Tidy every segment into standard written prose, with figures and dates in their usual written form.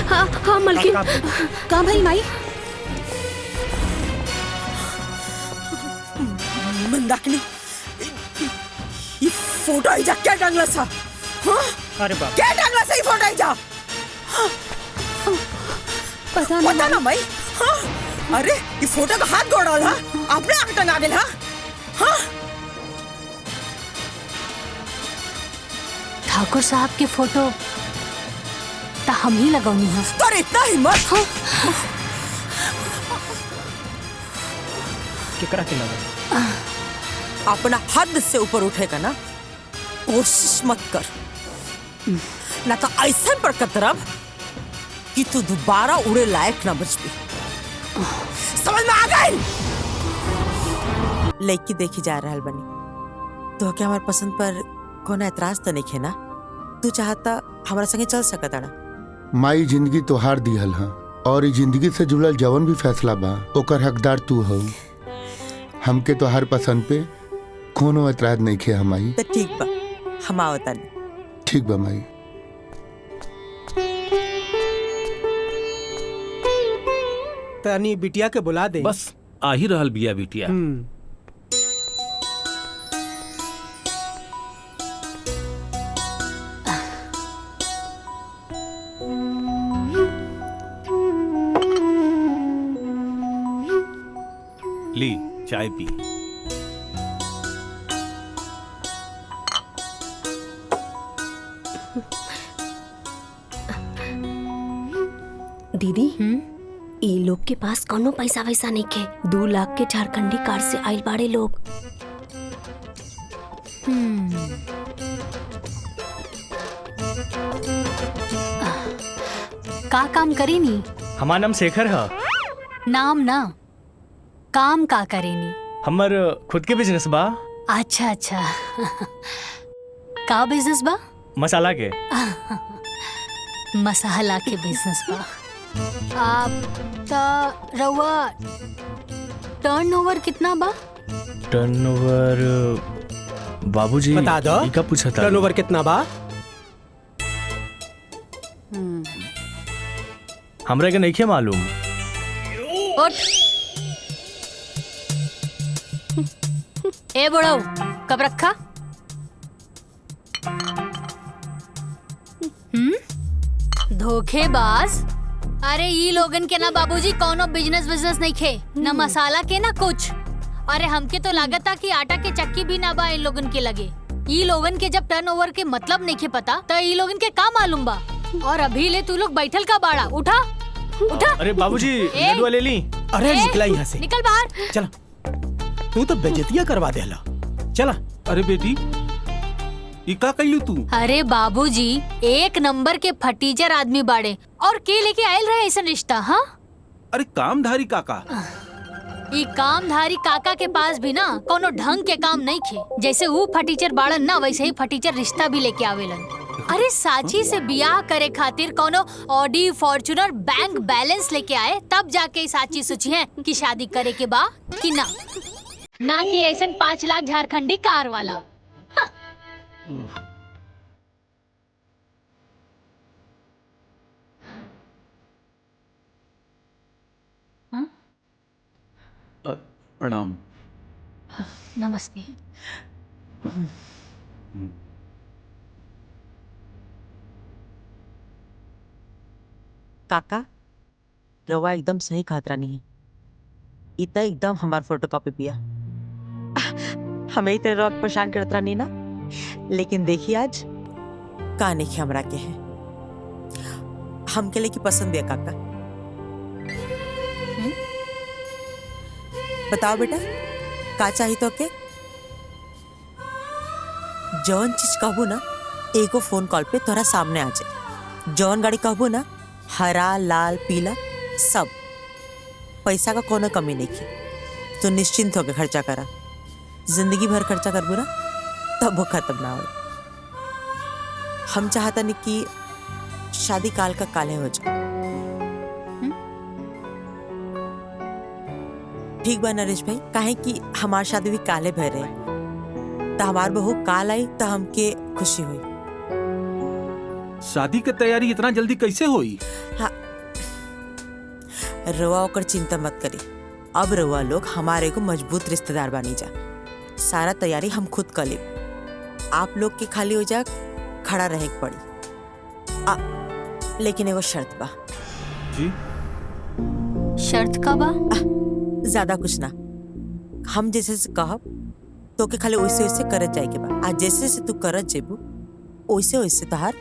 हाँ हाँ मलकिन, कहाँ भाई माई? मंदाकिनी, ये फोटो आईजा क्या टांगला सा? हाँ? अरे बाप, क्या टांगला सा ये फोटो आईजा? पता ना माई? हाँ? अरे ये फोटो का हाथ गोड़ा ला, आपने आग टंगा दिला? हाँ? ठाकुर साहब के फोटो ता हम ही लगौनी है। तो इतना हिम्मत? हाँ? केकरा के लगा? अपना हद से ऊपर उठेगा ना, कोशिश मत कर, ना तो ऐसा पर कतरब कि तू दोबारा उड़े लायक ना बच भी। समझ में आ गई? लड़की देखी जा रहल बनी तो क्या हमारे पसंद पर कोनो एतराज तो नहीं है ना? तू चाहता हमारा संगे चल सकता ना? माई जिंदगी तोहार दिहल हा और ई जिंदगी से जुड़ल जवन भी फैसला बा ओकर हकदार तू हो। हमके तोहार पसंद पे कोनो एतराज नहीं खे हमाई। तो ठीक बा, हम आवता नहीं। ठीक बा माई। तनी बिटिया के बुला दे। बस आ ही रहल बिया बिटिया। ली चाय पी। दीदी, ई लोग के पास कोनो पैसा वैसा नहीं के। 2 लाख के झारखंडी कार से आइल बाड़े लोग। का काम करेनी? हमार नाम शेखर है। नाम ना, काम का करेनी? हमर खुद के बिजनेस बा। अच्छा अच्छा। का बिजनेस बा? मसाला के। मसाला के बिजनेस बा। आप ता रउआ टर्नओवर कितना बा? टर्नओवर बाबूजी बता दो। ई का पूछा था? टर्नओवर कितना बा? हमरा के नहीं मालूम। उठ। ए बुढ़ऊ, कब रखा? धोखेबाज। अरे ई लोगन के ना बाबूजी कोनो बिजनेस नहीं खे, ना मसाला के ना कुछ। अरे हमके तो लागता कि आटा के चक्की भी ना बा इन लोगन के लगे। ई लोगन के जब टर्नओवर के मतलब नहीं खे पता तो ई लोगन के का मालूम बा? और अभी ले तू लोग बैठल का बाड़ा? उठा उठा। अरे बाबूजी लड्डू ले ली। अरे निकला यहाँ से। निकल बाहर। चला, तू तो बेइज्जतियां करवा देला। चला। अरे बेटी, ये का कइलू तू? अरे बाबूजी, एक नंबर के फटीचर आदमी बाड़े और के लेके आयल रहे ऐसा रिश्ता? हाँ, अरे कामधारी काका। ई कामधारी काका के पास भी ना कोनो ढंग के काम नहीं खे। जैसे वो फटीचर बाड़न ना, वैसे ही फटीचर रिश्ता भी लेके आवेलन। अरे साची से बियाह करे खातिर कोनो ऑडी फॉर्च्यूनर बैंक बैलेंस लेके आए, तब जाके साची सोची है कि शादी करे के बा कि ना कि ऐसा 5 लाख झारखंडी कार वाला। प्रणाम। नमस्ते। काका, रवा एकदम सही खातरा नहीं है। इतना एकदम हमार फोटोकॉपी पिया। हमें इतने रोक परेशान करता नहीं ना, लेकिन देखिए आज का नहीं हमरा के है। हम के लिए की पसंद है काका। बताओ बेटा, का चाहिए तो के? जौन चीज कहबो ना, एगो फोन कॉल पे तोरा सामने आ जाए। जौन गाड़ी कहबो ना, हरा लाल पीला सब। पैसा का कोनो कमी नहीं की। तो निश्चिंत होकर खर्चा करा। जिंदगी भर खर्चा करबो ना, तब वो खत्म ना हो। हम चाहता नहीं कि शादी काल का काले हो जाए। ठीक बा नरेश भाई, काहे कि हमार शादी भी काले भर रहे। तो हमार बहू काल आई तो हमके खुशी हुई। शादी के तैयारी इतना जल्दी कैसे हुई? हाँ, रवा होकर चिंता मत करी। अब रवा लोग हमारे को मजबूत रिश्तेदार बनी जा। सारा तैयारी हम खुद कर ले। आप लोग के खाली हो जा खड़ा रहे के पड़ी। लेकिन एगो शर्त बा। जी? शर्त का बा? ज्यादा कुछ ना, हम जैसे से कहब तो के खाली वैसे वैसे करत जाए के बा। आज जैसे से तू करत जेबू वैसे वैसे तहार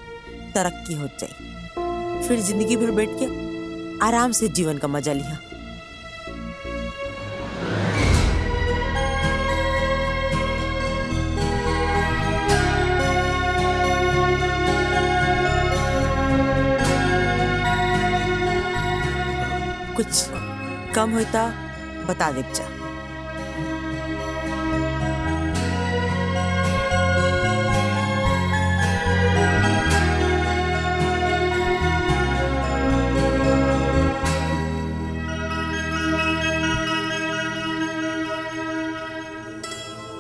तरक्की हो जाए। फिर जिंदगी भर बैठ के आराम से जीवन का मजा लिया। कुछ कम होता बता दे जा।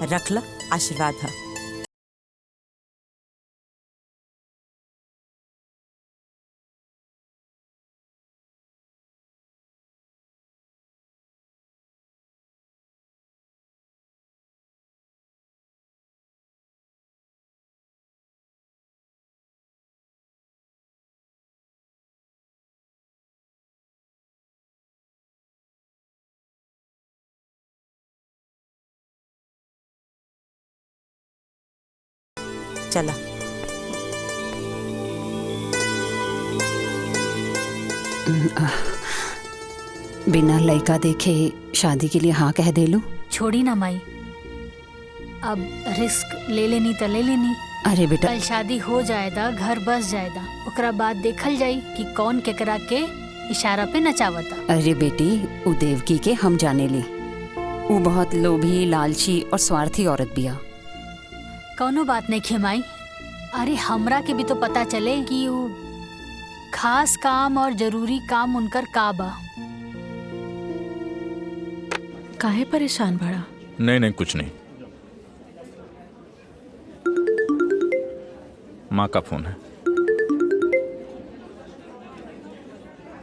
रख ला, आशीर्वाद है। चला। बिना लड़का देखे शादी के लिए हाँ कह दे लू? छोड़ी ना माई, अब रिस्क ले लेनी तो ले लेनी। अरे बेटा, कल शादी हो जाएगा, घर बस जाएगा, ओकरा बाद देखल जाई कि कौन केकरा के इशारा पे नचावता। अरे बेटी, उ देवकी के हम जाने ली। उ बहुत लोभी, लालची और स्वार्थी औरत बिया। कौनो बात नहीं खेमाई। अरे हमरा के भी तो पता चले कि वो खास काम और जरूरी काम उनकर का बा। काहे परेशान बड़ा? नहीं नहीं कुछ नहीं। माँ का फोन है।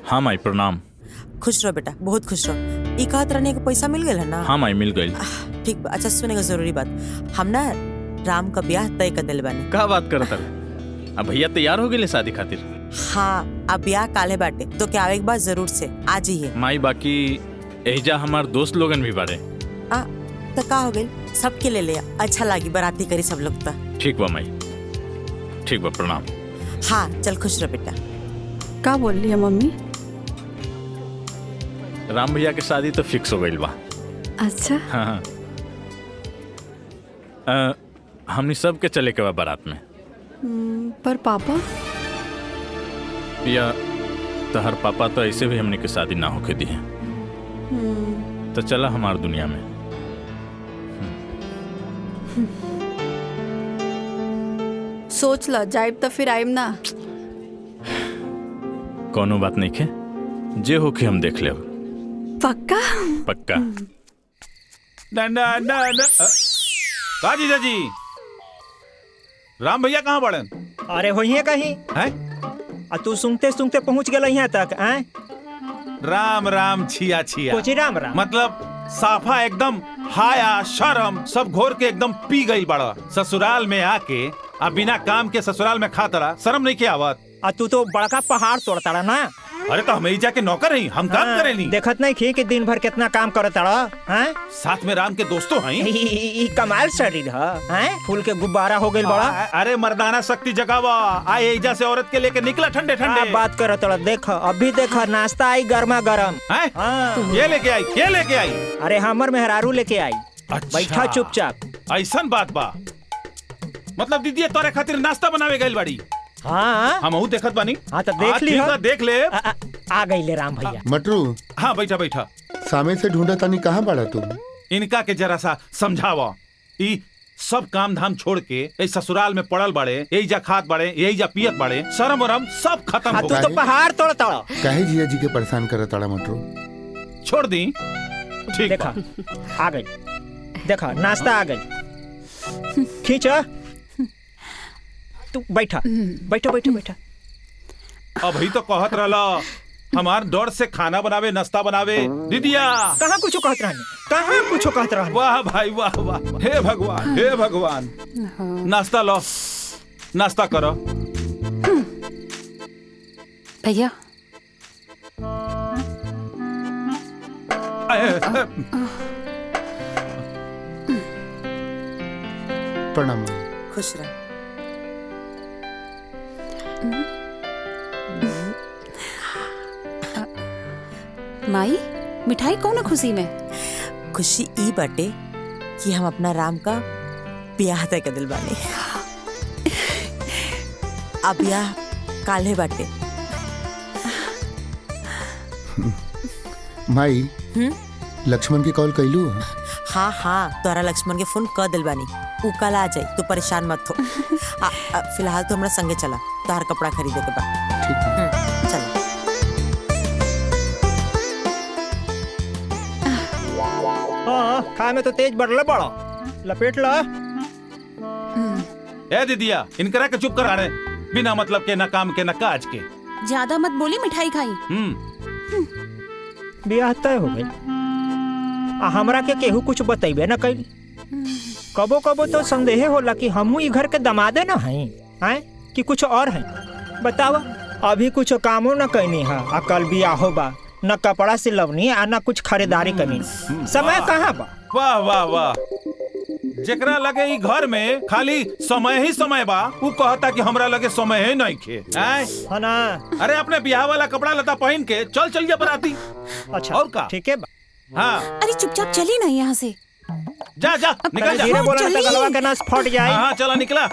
हाँ माई प्रणाम। खुश रहो बेटा, बहुत खुश रहो। ई कहत रहने के पैसा मिल गया ना? हाँ माई मिल गई। ठीक बा। अच्छा सुने का जरूरी बात, हम ना राम का ब्याह तय कर दिल बानी। का बात करत रहे? अब भैया तैयार हो गए शादी खातिर? हाँ, अब ब्याह काले बाटे तो क्या आवे के बाद जरूर से आज ही है। माई बाकी एजा हमार दोस्त लोगन भी बारे। तो का हो गई, सबके ले ले। अच्छा लागी बाराती करी सब लोग। ठीक बा माई, ठीक बा प्रणाम। हाँ चल, खुश रह बेटा। का बोल रही है मम्मी? राम भैया की शादी तो फिक्स हो गई बा। अच्छा। हाँ हमनी सब के चले के बा बारात में। पर पापा? या तहर पापा तो ऐसे भी हमने की शादी ना होके दी है। तो चला हमार दुनिया में। सोच ला, जाइब तो फिर आइब ना। कोनो बात नहीं खे, जे होके हम देख ले। पक्का? पक्का। का जीजा जी, राम भैया कहाँ बड़न? अरे होइए कहीं हैं? आ तू सुनते सुनते पहुंच गया यहाँ तक। हैं? राम राम छिया छिया। कोची राम राम? मतलब साफा एकदम हाया शर्म सब घोर के एकदम पी गई बड़ा। ससुराल में आके अब बिना काम के ससुराल में खाता शर्म नहीं के आवत? आ तू तो बड़का पहाड़ तोड़ता रहा ना। अरे तो हम जाके नौकर हैं, हम काम करे नहीं। देखत नहीं खी कि दिन भर कितना काम करता रहा। हैं? साथ में राम के दोस्तों हैं। ई कमाल शरीर है, फूल के गुब्बारा हो गई बड़ा। अरे मर्दाना शक्ति जगावा। आए एजा से औरत के लेके निकला ठंडे ठंडे। बात कर तोड़ा। देख अभी देख नाश्ता आई गर्मा गर्म। ये लेके आई, ये लेके आई। अरे हमर मेहरारू लेके आई। अच्छा। बैठा चुपचाप। ऐसन बात बा? मतलब दीदी तोरे खातिर नाश्ता बनावे गइल बाड़ी? हाँ हम देखत बानी। हाँ तो देख ली। देख ले। आ गई ले राम भैया। मटरू, हाँ बैठा बैठा। सामे से ढूंढा तानी, कहाँ बड़ा तू? इनका के जरा सा समझावा। ई सब काम धाम छोड़ के इस ससुराल में पड़ल बड़े, यही जा खात बड़े, यही जा पियत बड़े, शर्म वरम सब खत्म हो तू गए। तो पहाड़ तोड़ता रहा। काहे जिया जी के परेशान करत ताड़ा मटरू? छोड़ दी। ठीक देखा आ गई। देखा नाश्ता आ गई। खींचा। तू बैठा बैठा बैठा बैठा। अब ही तो कहत रहला हमार डर से खाना बनावे नाश्ता बनावे दीदिया। कहाँ कुछ कहत रहनी, कहाँ कुछ कहत रहनी। वाह भाई वाह वाह, हे भगवान हे भगवान। नाश्ता लो, नाश्ता करो। भैया प्रणाम। खुश रह। माई मिठाई कौन खुशी में? खुशी ई बाटे कि हम अपना राम का ब्याह तय कर दिल बानी। अब ब्याह काल्हे बाटे। माई लक्ष्मण के कॉल कैलू? हाँ हाँ, तोरा लक्ष्मण के फोन कर दिल बानी। उ कल आ जाई, तू परेशान मत हो। फिलहाल तो हमरा संगे चला, तोहर कपड़ा खरीदे के बा। चला। हाँ खाए में तो तेज बढ़ला बड़ा, लपेट ला। ए दीदिया, इनकरा के चुप कराने, बिना मतलब के न काम के न काज के। ज्यादा मत बोली, मिठाई खाई। ब्याह तय हो गई, हमरा के केहू कुछ बतेबे न कैली। कबो कबो तो संदेह होला कि हमहू ई घर के दमादे न हई, हैं कि कुछ और है। बतावा, अभी कुछ कामो न कैनी है, आ कल बियाहो बा, न कपड़ा सिलवनी आ न कुछ खरीदारी करनी। समय कहाँ बा? वाह वाह वाह, जेकरा लगे ई घर में खाली समय ही समय बा, उ कहता कि हमरा लगे समय ही नहीं खे। है ना? अरे अपने ब्याह वाला कपड़ा लता पहन के चल चलिए बराती। अच्छा और का? ठीक है बा। हाँ अरे चुपचाप चली ना यहाँ से। जा जा निकल जा। धीरे बोला न तो गलवा के नस फट जाए। हाँ चला निकला।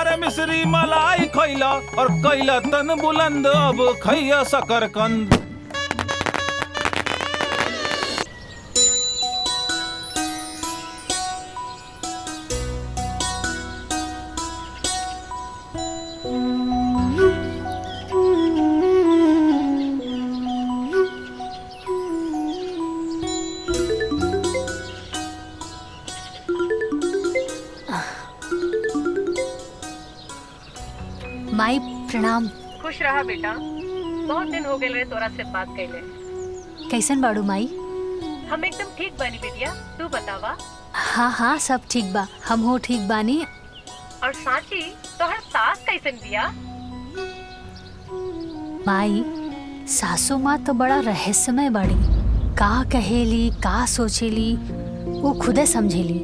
अरे मिश्री मलाई खैला और कैला तन बुलंद, अब खैया शकरकंद। माई प्रणाम। खुश रहा बेटा, बहुत दिन हो गए तोरा से बात कैले। कैसन बाड़ू माई? हम एकदम ठीक बानी बेटिया, तू बतावा। हाँ हाँ सब ठीक बा, हम हो ठीक बानी। और साची तोहर सास कैसन बिया? माई सासू माँ तो बड़ा रहस्यमय बाड़ी, का कहेली का सोचेली वो खुदे समझेली।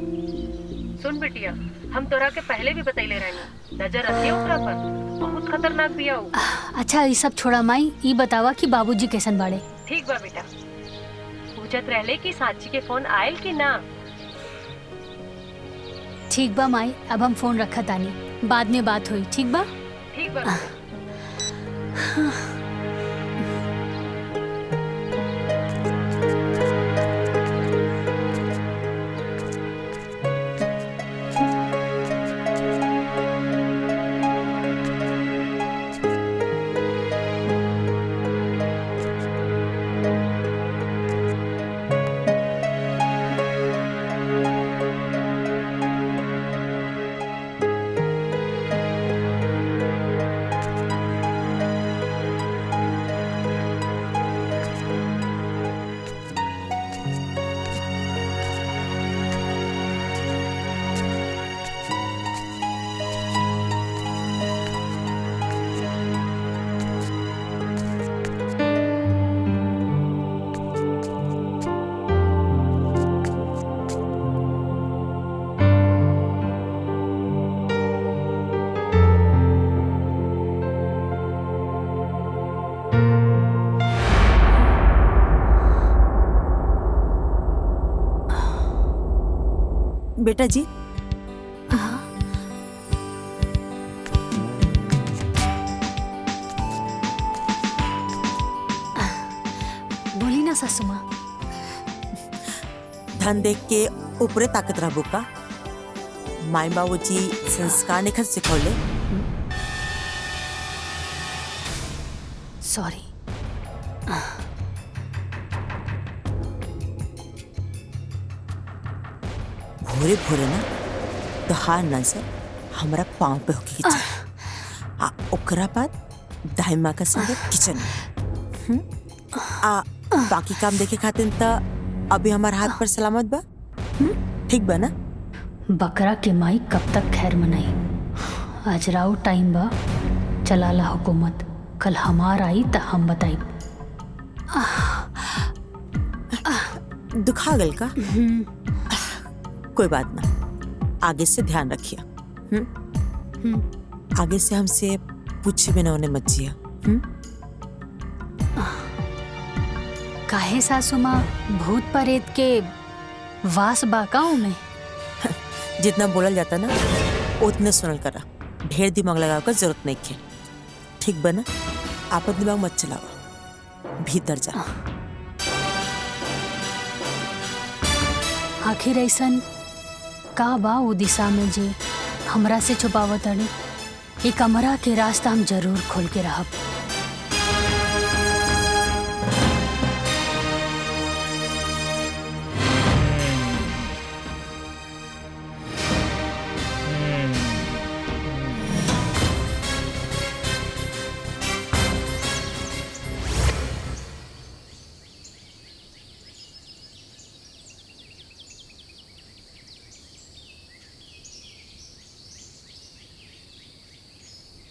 सुन बेटिया, हम तोरा के पहले भी बतैले रहनी, नजर रखियो ओकरा पर, बहुत खतरनाक बिया उ। अच्छा ये सब छोड़ा माई, ई बतावा कि बाबूजी कैसन बाड़े? ठीक बा बेटा। पूछत रहले कि साची के फोन आयल कि ना? ठीक बा माई, अब हम फोन रखा तानी, बाद में बात हुई। ठीक बा? ठीक बा। बेटा जी, बोली ना सासू माँ। धन देख के ऊपरे ताकत रहबो का? माई बाबूजी संस्कार निखर सिखौले। सॉरी। भोरे भोरे ना तोहार नजर हमरा पाँव पे होके के चाही। आ ओकरा बाद दाई माँ का संगे किचन में। आ बाकी काम देखे खातिर त अभी हमार हाथ पर सलामत बा। ठीक बा ना? बकरा के माई कब तक खैर मनाई। आज राव टाइम बा, चलाला हुकूमत। कल हमार आई त हम बताई। दुखा गल का? कोई बात ना, आगे से ध्यान रखिए। आगे से हमसे पूछे बिना उन्हें मत जिया। काहे सासू माँ, भूत प्रेत के वास बाकाओं में? जितना बोलल जाता ना उतने सुनल करा। ढेर दिमाग लगाव का जरूरत नहीं है। ठीक बना? आपन दिमाग मत चलावा, भीतर जा। आखिर ऐसन का बा वो दिशा में जे हमरा से छुपावत अड़ी? ये कमरा के रास्ता हम जरूर खोल के रहब।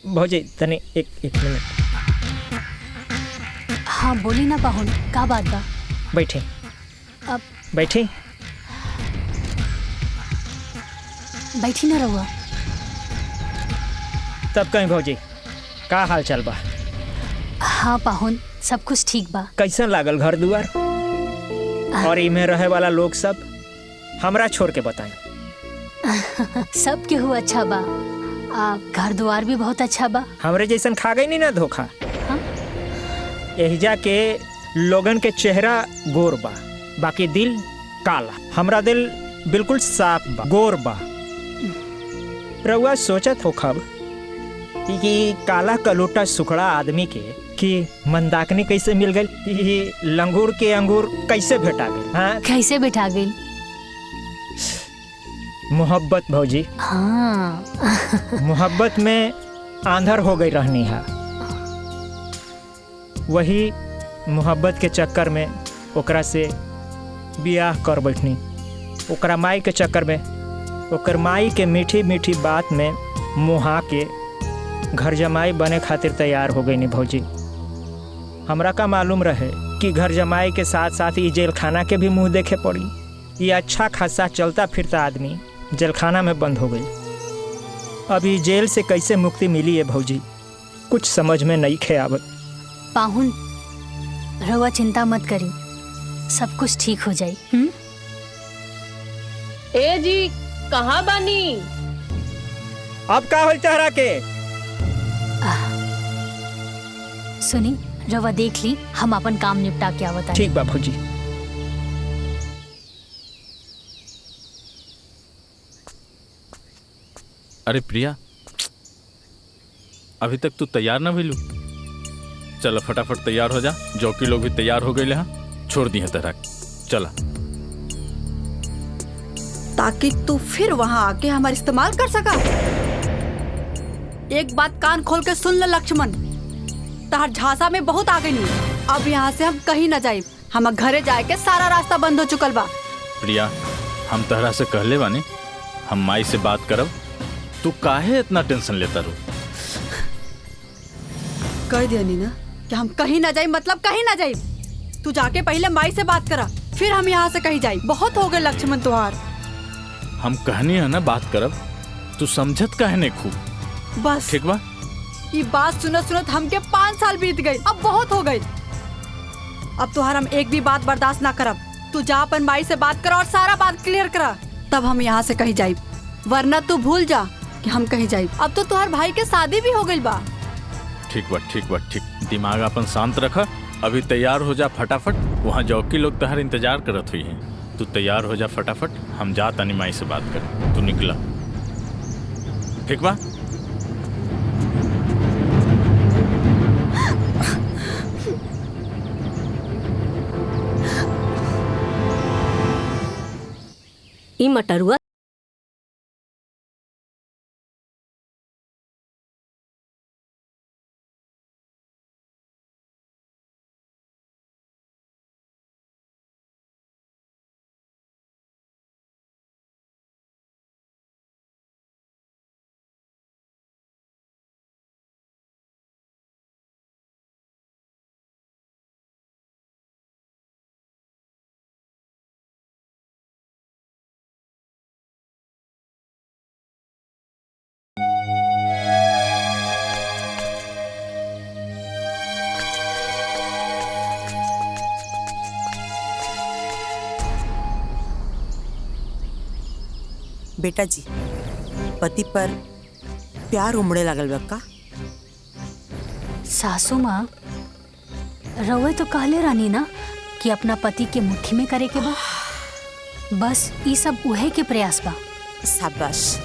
भौजी तने एक मिनट। हाँ बोली ना पाहुन, का बात बा? बैठे। अब बैठे। बैठी ना रहुआ। तब कहीं भौजी का हाल चाल बा? हाँ पाहुन, सब कुछ ठीक बा। कैसन लागल घर दुआर और इमे रहे वाला लोग सब? हमरा छोड़ के बताएं। सब केहू अच्छा बा। घर द्वार भी बहुत अच्छा बा। हमरे जैसन खा गई नहीं ना धोखा। हाँ? एहिजा के लोगन के चेहरा गोर बा, बाकी दिल काला। हमरा दिल बिल्कुल साफ बा, गोर बा। रउआ सोचत हो खब कि काला कलोटा सुखड़ा आदमी के कि मंदाकिनी कैसे मिल गई, लंगूर के अंगूर कैसे भेटा गई? हाँ? कैसे बैठा गई? मोहब्बत भौजी। हाँ। मोहब्बत में आंधर हो गई रहनी है। वही मोहब्बत के चक्कर में ओकरा से बियाह कर बैठनी। ओकरा माई के चक्कर में, ओकर माई के मीठी मीठी बात में मुहा के घर जमाई बने खातिर तैयार हो गई नी भौजी। हमरा का मालूम रहे कि घर जमाई के साथ साथ ये जेल खाना के भी मुंह देखे पड़ी। ये अच्छा खासा चलता फिरता आदमी जेल खाना में बंद हो गई। अभी जेल से कैसे मुक्ति मिली है भौजी, कुछ समझ में नहीं खे आवत। पाहुन रहुआ चिंता मत करी, सब कुछ ठीक हो जाई। ए जी कहाँ बानी? अब का होल तहरा के? सुनी, रहुआ देख ली, हम अपन काम निपटा के आवत आनी। ठीक बा भौजी। अरे प्रिया, अभी तक तू तैयार ना भइलू? चल फटाफट तैयार हो जा। जौकी लोग भी तैयार हो गए हैं, छोड़ दी है तेरा। चला। ताकि तू फिर वहां आके हमारा इस्तेमाल कर सका। एक बात कान खोल के सुन ले लक्ष्मण, तहर झांसा में बहुत आ गई नहीं। अब यहाँ से हम कहीं न जाए। हम घरे जाए के सारा रास्ता बंद हो चुकल बा। प्रिया, हम तहरा से कहले बानी हम माई से बात करब। तू काहे इतना टेंशन लेता रू? कह दिया नी ना कि हम कहीं न जाए, मतलब कहीं न जाए। तू जाके पहले माई से बात करा, फिर हम यहाँ से कहीं जाए। बहुत हो गए लक्ष्मण तुहार। हम कहनी है ना बात करब, तू समझत काहे नहीं खूब? बस ठीक बा। ये बात सुनत सुनत हमके 5 साल बीत गई। अब बहुत हो गई। अब तुहार हम एक भी बात बर्दाश्त ना करब। तू जा अपन माई से बात करा और सारा बात क्लियर करा, तब हम यहाँ से कहीं जाए। वरना तू भूल जा कि हम कहीं जाए। अब तो तुहार भाई के शादी भी हो गई बा। ठीक बा, ठीक बा, ठीक। दिमाग अपन शांत रखा। अभी तैयार हो जा फटाफट। वहाँ जौकी लोग तहर इंतजार करत हुई हैं। तू तैयार हो जा फटाफट। हम जा तनी माई से बात कर। तू निकला, ठीक बा? ई मटरुआ बेटा जी, पति पर प्यार उमड़े लगल बा का? सासू माँ, रउए तो कहले रानी ना कि अपना पति के मुट्ठी में करे के बा। बस ई सब उहे के प्रयास बा। शाबाश,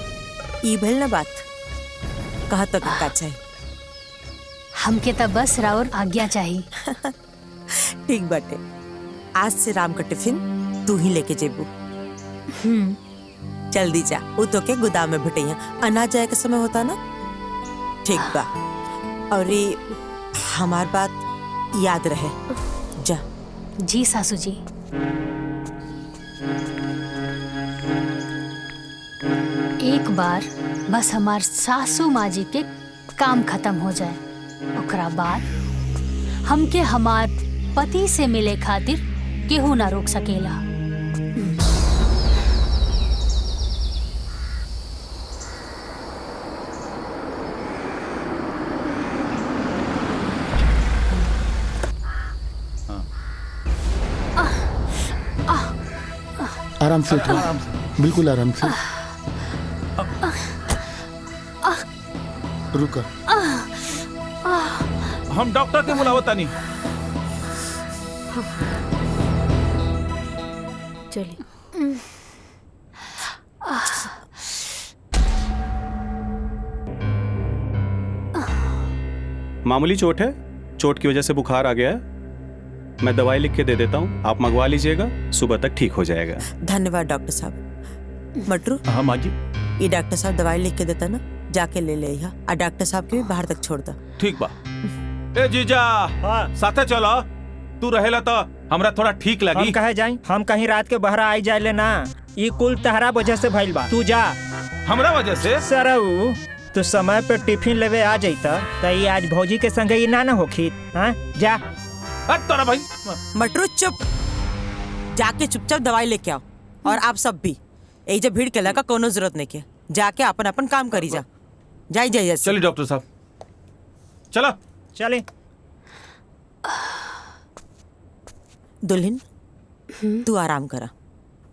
ई भइल ना बात। कहा तो का चाहिए? हमके तो बस राउर आज्ञा चाहिए। ठीक बाटे, आज से राम का टिफिन तू ही लेके जेबू। जल्दी जा, वो तो के गोदाम में भटैया अनाज जाए के समय होता ना। ठीक बा, और ये हमार बात याद रहे। जा। जी सासू जी। एक बार बस हमार सासू माँ जी के काम खत्म हो जाए, ओकरा बाद हमके हमार पति से मिले खातिर केहू ना रोक सकेला। आराम से उठो, बिल्कुल आराम से। रुका। हम डॉक्टर के बुलावता नहीं। चलिए। मामूली चोट है, चोट की वजह से बुखार आ गया है। मैं दवाई लिख के दे देता हूँ, आप मंगवा लीजिएगा, सुबह तक ठीक हो जाएगा। धन्यवाद डॉक्टर साहब। मटरू, हाँ माँ जी। ये डॉक्टर साहब दवाई लिख के देता ना, जाके ले ले यहाँ, और डॉक्टर साहब के भी बाहर तक छोड़ दा। ठीक बा। ए जीजा, साथे चलो। तू रहेला तो हमरा थोड़ा ठीक लगी। हम कहे जाई, हम कहीं रात के बहरा आई जाए ले ना। ये कुल तहरा वजह से भइल बा। तू जा। हमरा वजह से? सरऊ, तू समय पे टिफिन लेवे आ जाता तो ये आज भौजी के संगे ये ना होखी। हाँ जा। तोरा भाई मटरू चुप, जाके चुपचाप दवाई लेके आओ। और आप सब भी यही जब भीड़ के लगा कोनो जरूरत नहीं के, जाके अपन अपन काम करी जा। जाई जाइए। चलिए डॉक्टर साहब, चलो चले। दुल्हन, तू आराम करा,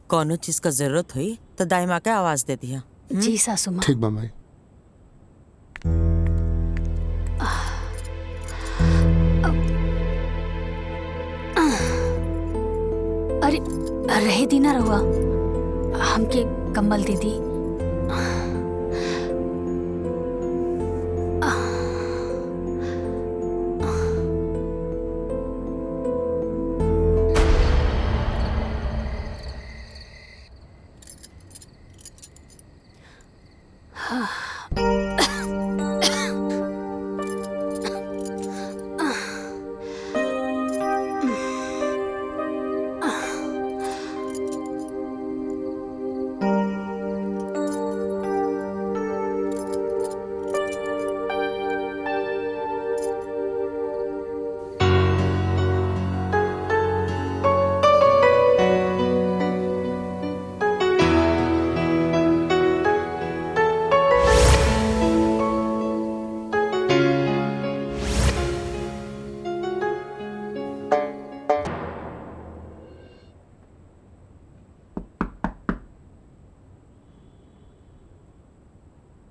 कोनो चीज का जरूरत हुई तो दाई माँ के आवाज दे दिया। जी सासू माँ। ठीक बा माई। अरे रहे दी ना रहुआ, हमके कम्बल दीदी।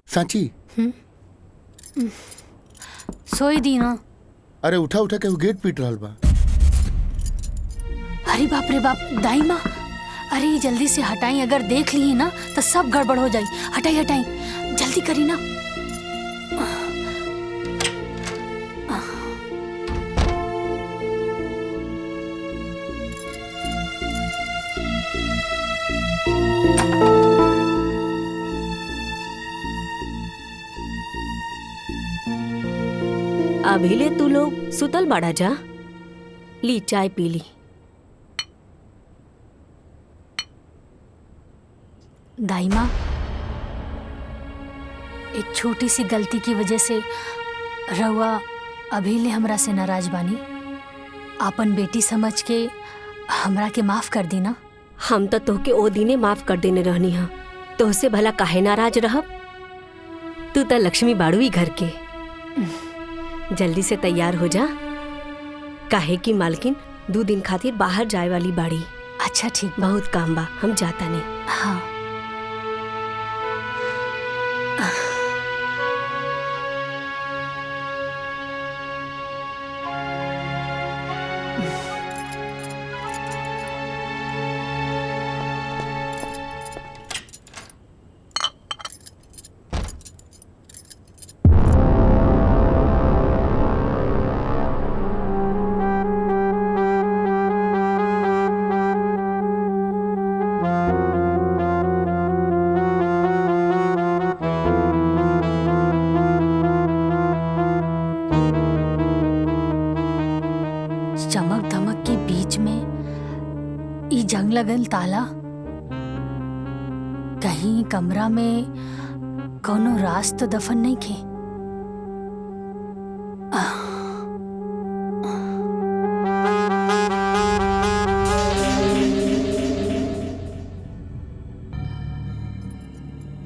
सांची, सोई दी ना। अरे उठा उठा के वो गेट पीट रहा बा। अरे बाप रे बाप, दाई माँ, अरे जल्दी से हटाई, अगर देख ली ना तो सब गड़बड़ हो जाई। हटाई हटाई, जल्दी करी ना। अभी ले तू लोग सुतल बाड़ा जा। ली चाय पी ली। दाई माँ, एक छोटी सी गलती की वजह से रउआ अभी ले हमरा से नाराज बानी। आपन बेटी समझ के हमरा के माफ कर दी ना। हम तो तोहके ओ दिने माफ कर देने रहनी हा। तोहसे भला काहे नाराज रहब? तू तो लक्ष्मी बाड़ू ही घर के। जल्दी से तैयार हो जा, काहे की मालकिन 2 दिन खातिर बाहर जाए वाली बाड़ी। अच्छा ठीक, बहुत काम बा, हम जाता नहीं। हाँ। लगल ताला, कहीं कमरा में कोनो राज तो दफन नहीं खे।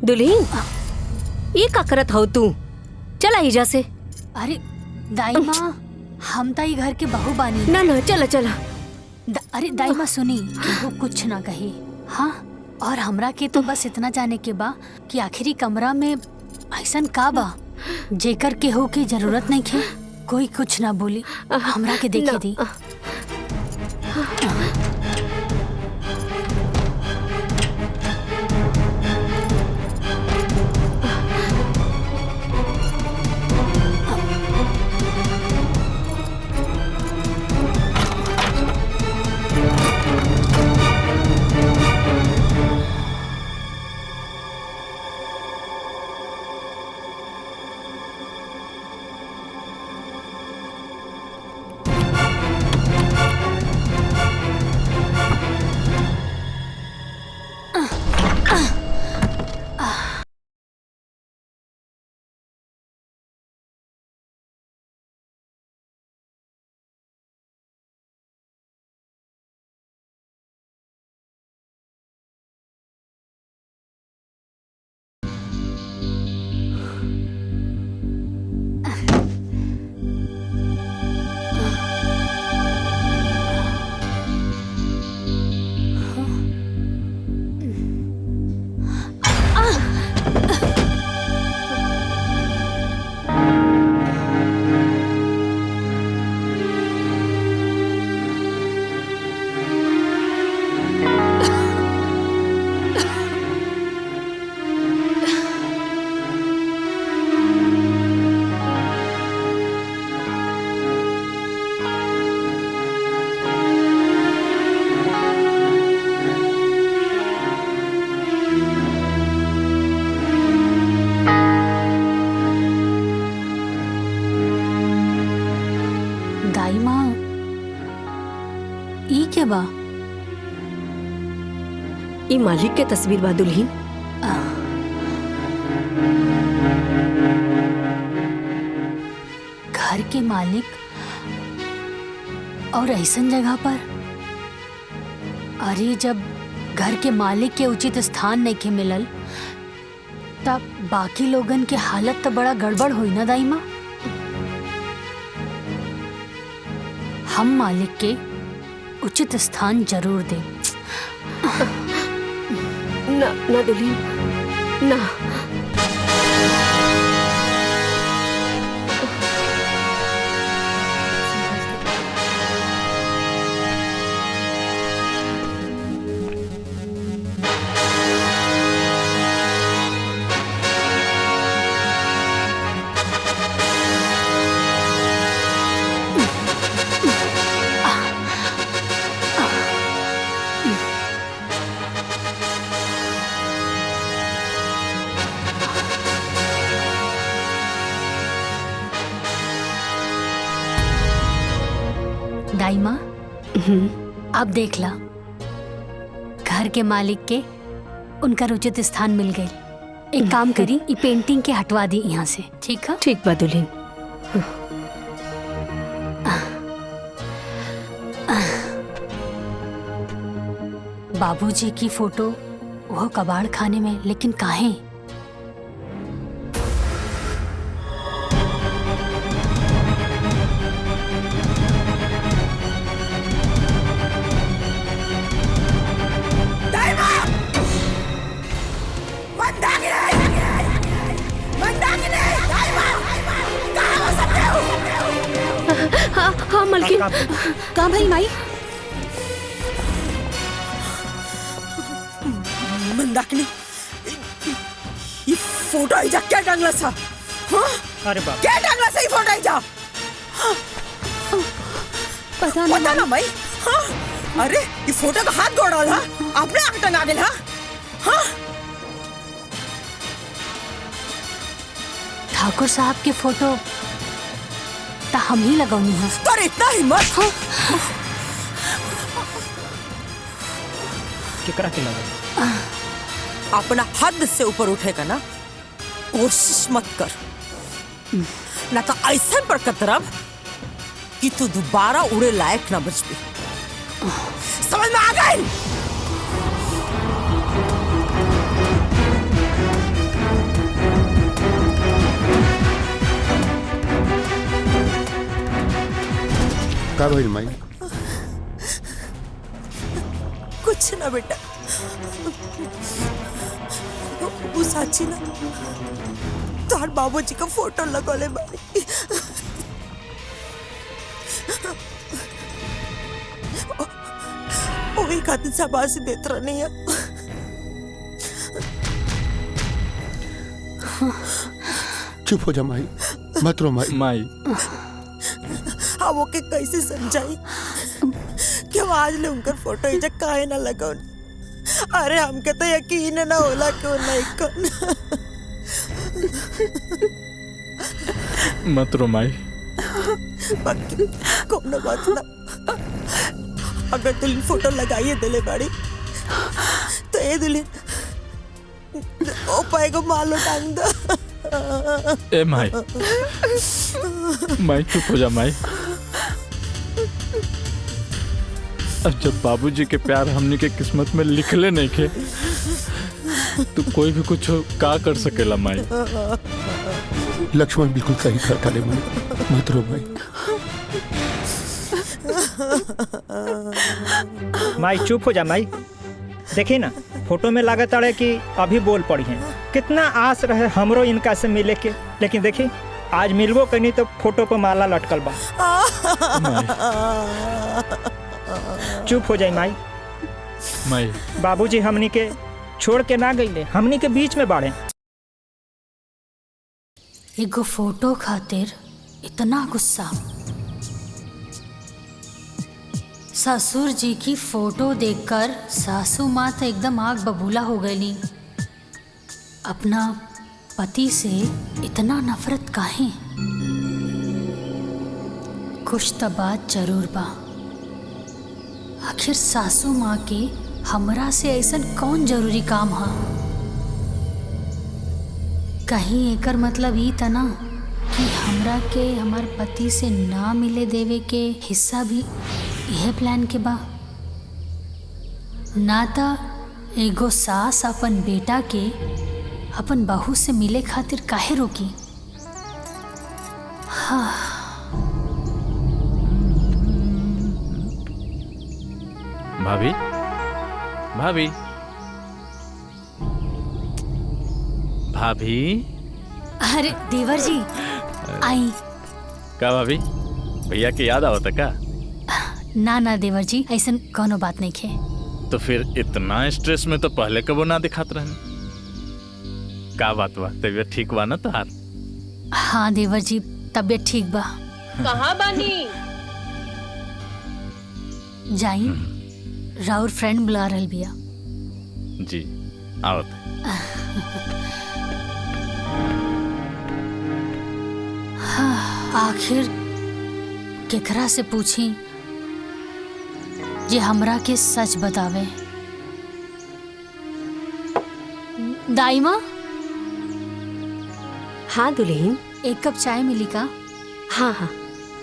दुल्हीन, ये का करत हो तू? चला हिजा से। अरे दाई माँ, हम ताई घर के बहू बानी। ना ना, चला चला। अरे दाई माँ सुनी, वो कुछ ना कही। हाँ, और हमरा के तो बस इतना जाने के बा कि आखिरी कमरा में ऐसन का बा जेकर के हो के जरूरत नहीं खे। कोई कुछ ना बोली, हमरा के देखे दी। दाई माँ, ई के बा? ई मालिक के तस्वीर बा दुल्हीन। घर के मालिक और ऐसन जगह पर? अरे जब घर के मालिक के उचित स्थान नहीं के मिलल, तब बाकी लोगन के हालत तो बड़ा गड़बड़ हुई ना दाई माँ। हम मालिक के उचित स्थान जरूर दें। ना ना दुल्हीन, ना। दाई माँ, अब देख ला, घर के मालिक के उनका उचित स्थान मिल गई। एक काम करी, ये पेंटिंग के हटवा दी यहाँ से, ठीक है? ठीक बा दुल्हीन। बाबूजी की फोटो वो कबाड़ खाने में, लेकिन काहे? हाँ मलकिन, कहाँ भाई माई? मंदाकिनी, ये फोटो आइजा क्या टांगला सा? हाँ? अरे बाप, क्या टांगला सा ये फोटो आइजा? पता ना भाई। हाँ? अरे ये फोटो का हाथ गोड़ वाला आपने आग टंगा दिला? हाँ? ठाकुर साहब के फोटो ता हम ही लगौनी है। पर इतना हिम्मत? हाँ? केकरा के लगे। अपना हद से ऊपर उठेगा ना, कोशिश मत कर, ना तो ऐसा पर कतरब कि तू दोबारा उड़े लायक ना बच भी। समझ में आ गई? का भइल माई? कुछ ना बेटा, वो साची ना तोहर बाबूजी का फोटो लगोले बारी। वही खातिर शाबाशी देत रहनी है। चुप हो जा माई, मत रो माई। माई हम ओके कैसे समझाई कि आज ले उनकर फोटो इजा काहे ना लगौन। अरे हमके तो यकीन ना होला कि वो नहीं कौन। मत रो माई। बाकी कोनो बात ना, अगर दुल्हन फोटो लगाइए दिले बाड़ी तो ये दुल्हन ओ पाएगो मालो टांग दो। ए माई, माई चुप हो जा माई। अब जब बाबूजी के प्यार हमनी के किस्मत में लिखले नहीं खे, तो कोई भी कुछ का कर सकेला माई। लक्ष्मण बिल्कुल सही कहता ले माई, मत रो माई। माई चुप हो जा माई। देखी ना, फोटो में लागत अड़े कि अभी बोल पड़ी हैं। कितना आस रहे हमरो इनका से मिले के, लेकिन देखी आज मिलबो कहीं तो फोटो पर माला लटकल बा। चुप हो जाई माई। माई बाबूजी हमनी के छोड़ के ना गईले, हमनी के बीच में बाड़े। एगो फोटो खातिर इतना गुस्सा। ससुर जी की फोटो देखकर सासू माँ तो एकदम आग बबूला हो गई। अपना पति से इतना नफरत काहे? कुछ तो बात जरूर बा। आखिर सासू माँ के हमरा से ऐसन कौन जरूरी काम हा? कहीं एकर मतलब ई तना कि हमरा के हमार पति से ना मिले देवे के हिस्सा भी यह प्लान के बा। ना ता एगो सास अपन बेटा के अपन बहू से मिले खातिर काहे रोकी? हाँ। भाभी, भाभी, भाभी। अरे देवर जी आई। का भाभी, भैया के याद आवता का? ना ना देवर जी, ऐसन कोनो बात नहीं खे। तो फिर इतना स्ट्रेस में तो पहले कबो ना दिखात रहने। का बात बा, तबीयत ठीक बा ना तोहार? हाँ देवर जी, तबीयत ठीक बा। कहाँ बानी? जाई, राउर फ्रेंड बुला रहल बिया। जी आवत। आखिर केकरा से पूछी जे हमरा के सच बतावे? दाइमा। हाँ दुल्हन। एक कप चाय मिली का? हाँ हाँ,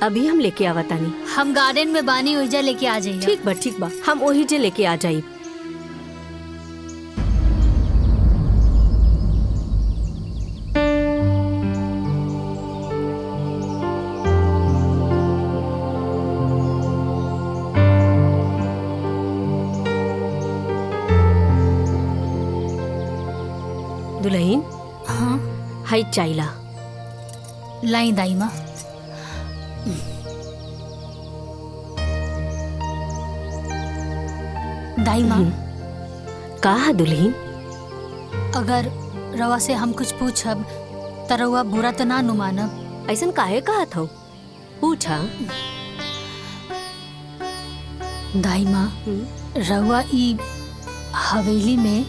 अभी हम लेके आवतानी। हम गार्डन में बानी, ओइजा लेके आ जाइए। ठीक बा, हम ओही जे लेके आ जाई। दुल्हन। हाँ हाई चाइला लाई दाइमा। दाइमा। का दुल्हन? अगर रवा से हम कुछ पूछब त रवा बुरा तो ना नु मानब? ऐसन काहे कहत हो? पूछा। दाइमा, रवा ई हवेली में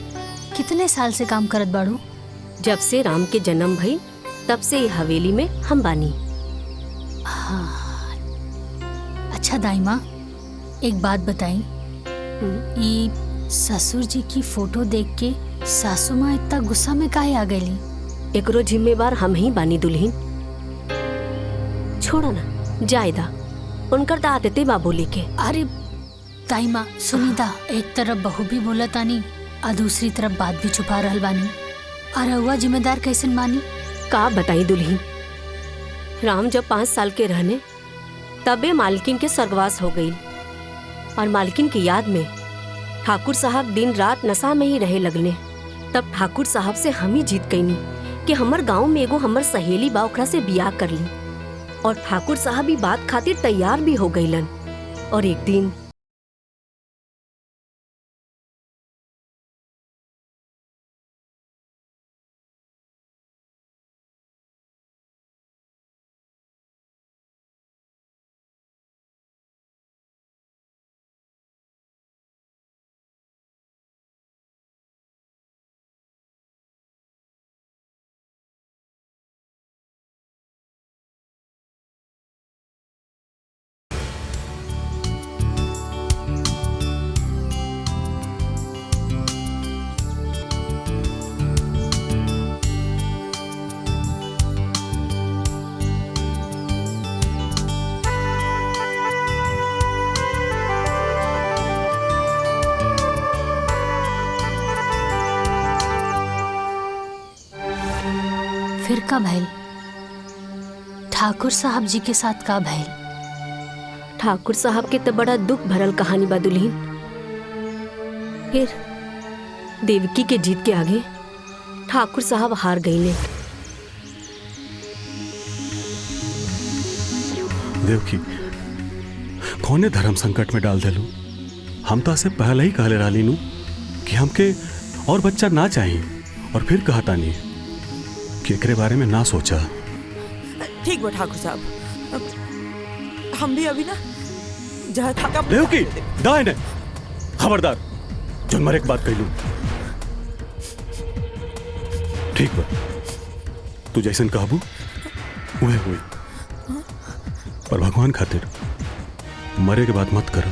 कितने साल से काम करत बाड़ू? जब से राम के जन्म भई तब से हवेली में हम बानी। हाँ। अच्छा दाइमा, एक बात बताई, ई ससुर जी की फोटो देख के सासू माँ इतना गुस्सा में काहे आ गई? एकरो जिम्मेवार हम ही बानी दुल्हीन। छोड़ा ना, जायदा उनकर तो आदते बा बोले के। अरे ताई माँ सुनीता, एक तरफ बहू भी बोला तानी और दूसरी तरफ बात भी छुपा रहल बानी। और हुआ जिम्मेदार कैसन मानी? का बताई दुल्हीन, राम जब 5 साल के रहने तबे मालकिन के स्वर्गवास हो गई और मालकिन की याद में ठाकुर साहब दिन रात नशा में ही रहे लगने। तब ठाकुर साहब से हम ही जीत गईनी कि हमर गांव में एगो हमर सहेली बा, ओकरा से बियाह कर ली। और ठाकुर साहब भी बात खातिर तैयार भी हो गईलन। और एक दिन फिर का भइल? ठाकुर साहब जी के साथ का भइल? ठाकुर साहब के तो बड़ा दुख भरल कहानी बा दुल्हीन। फिर देवकी के जीत के आगे ठाकुर साहब हार गईले। देवकी कौने धर्म संकट में डाल देलू? हम तो ऐसे पहले ही कहले रहली नू कि हमके और बच्चा ना चाहिए, और फिर कहता नहीं कि एकरे बारे में ना सोचा। ठीक बा ठाकुर साहब, हम भी अभी ना जहाँ था देवकी दाएं ने खबरदार, जन मरे एक बात कह लू। ठीक बा, तू जैसन कहबू उहे हुई, पर भगवान खातिर मरे के बाद मत करो।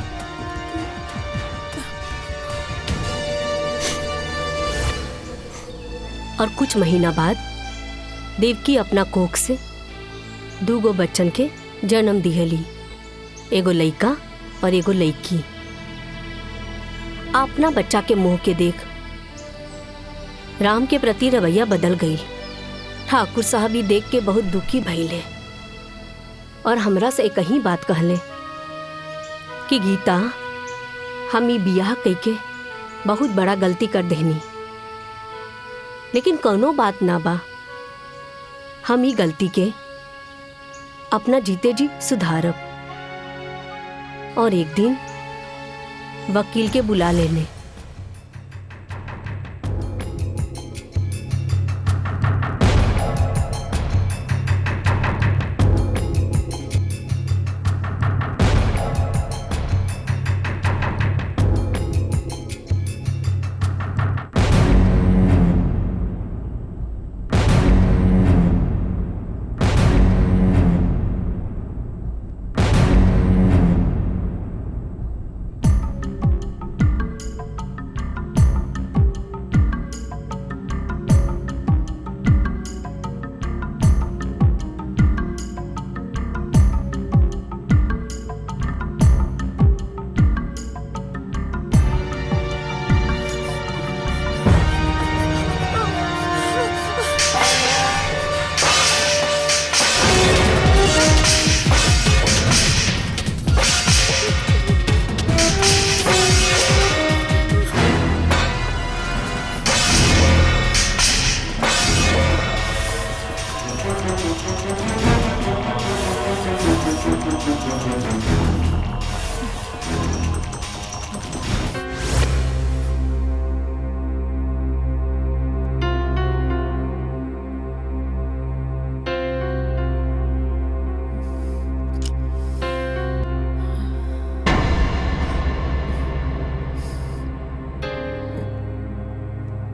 और कुछ महीना बाद देवकी अपना कोख से 2 बच्चन के जन्म दिहली, एगो लइका और एगो लइकी। अपना बच्चा के मुंह के देख राम के प्रति रवैया बदल गई। ठाकुर साहब भी देख के बहुत दुखी भइले और हमरा से एक ही बात कहले कि गीता, हम ई बियाह कइके बहुत बड़ा गलती कर देनी, लेकिन कोनो बात ना बा, हम ई गलती के अपना जीते जी सुधारब। और एक दिन वकील के बुला लेने।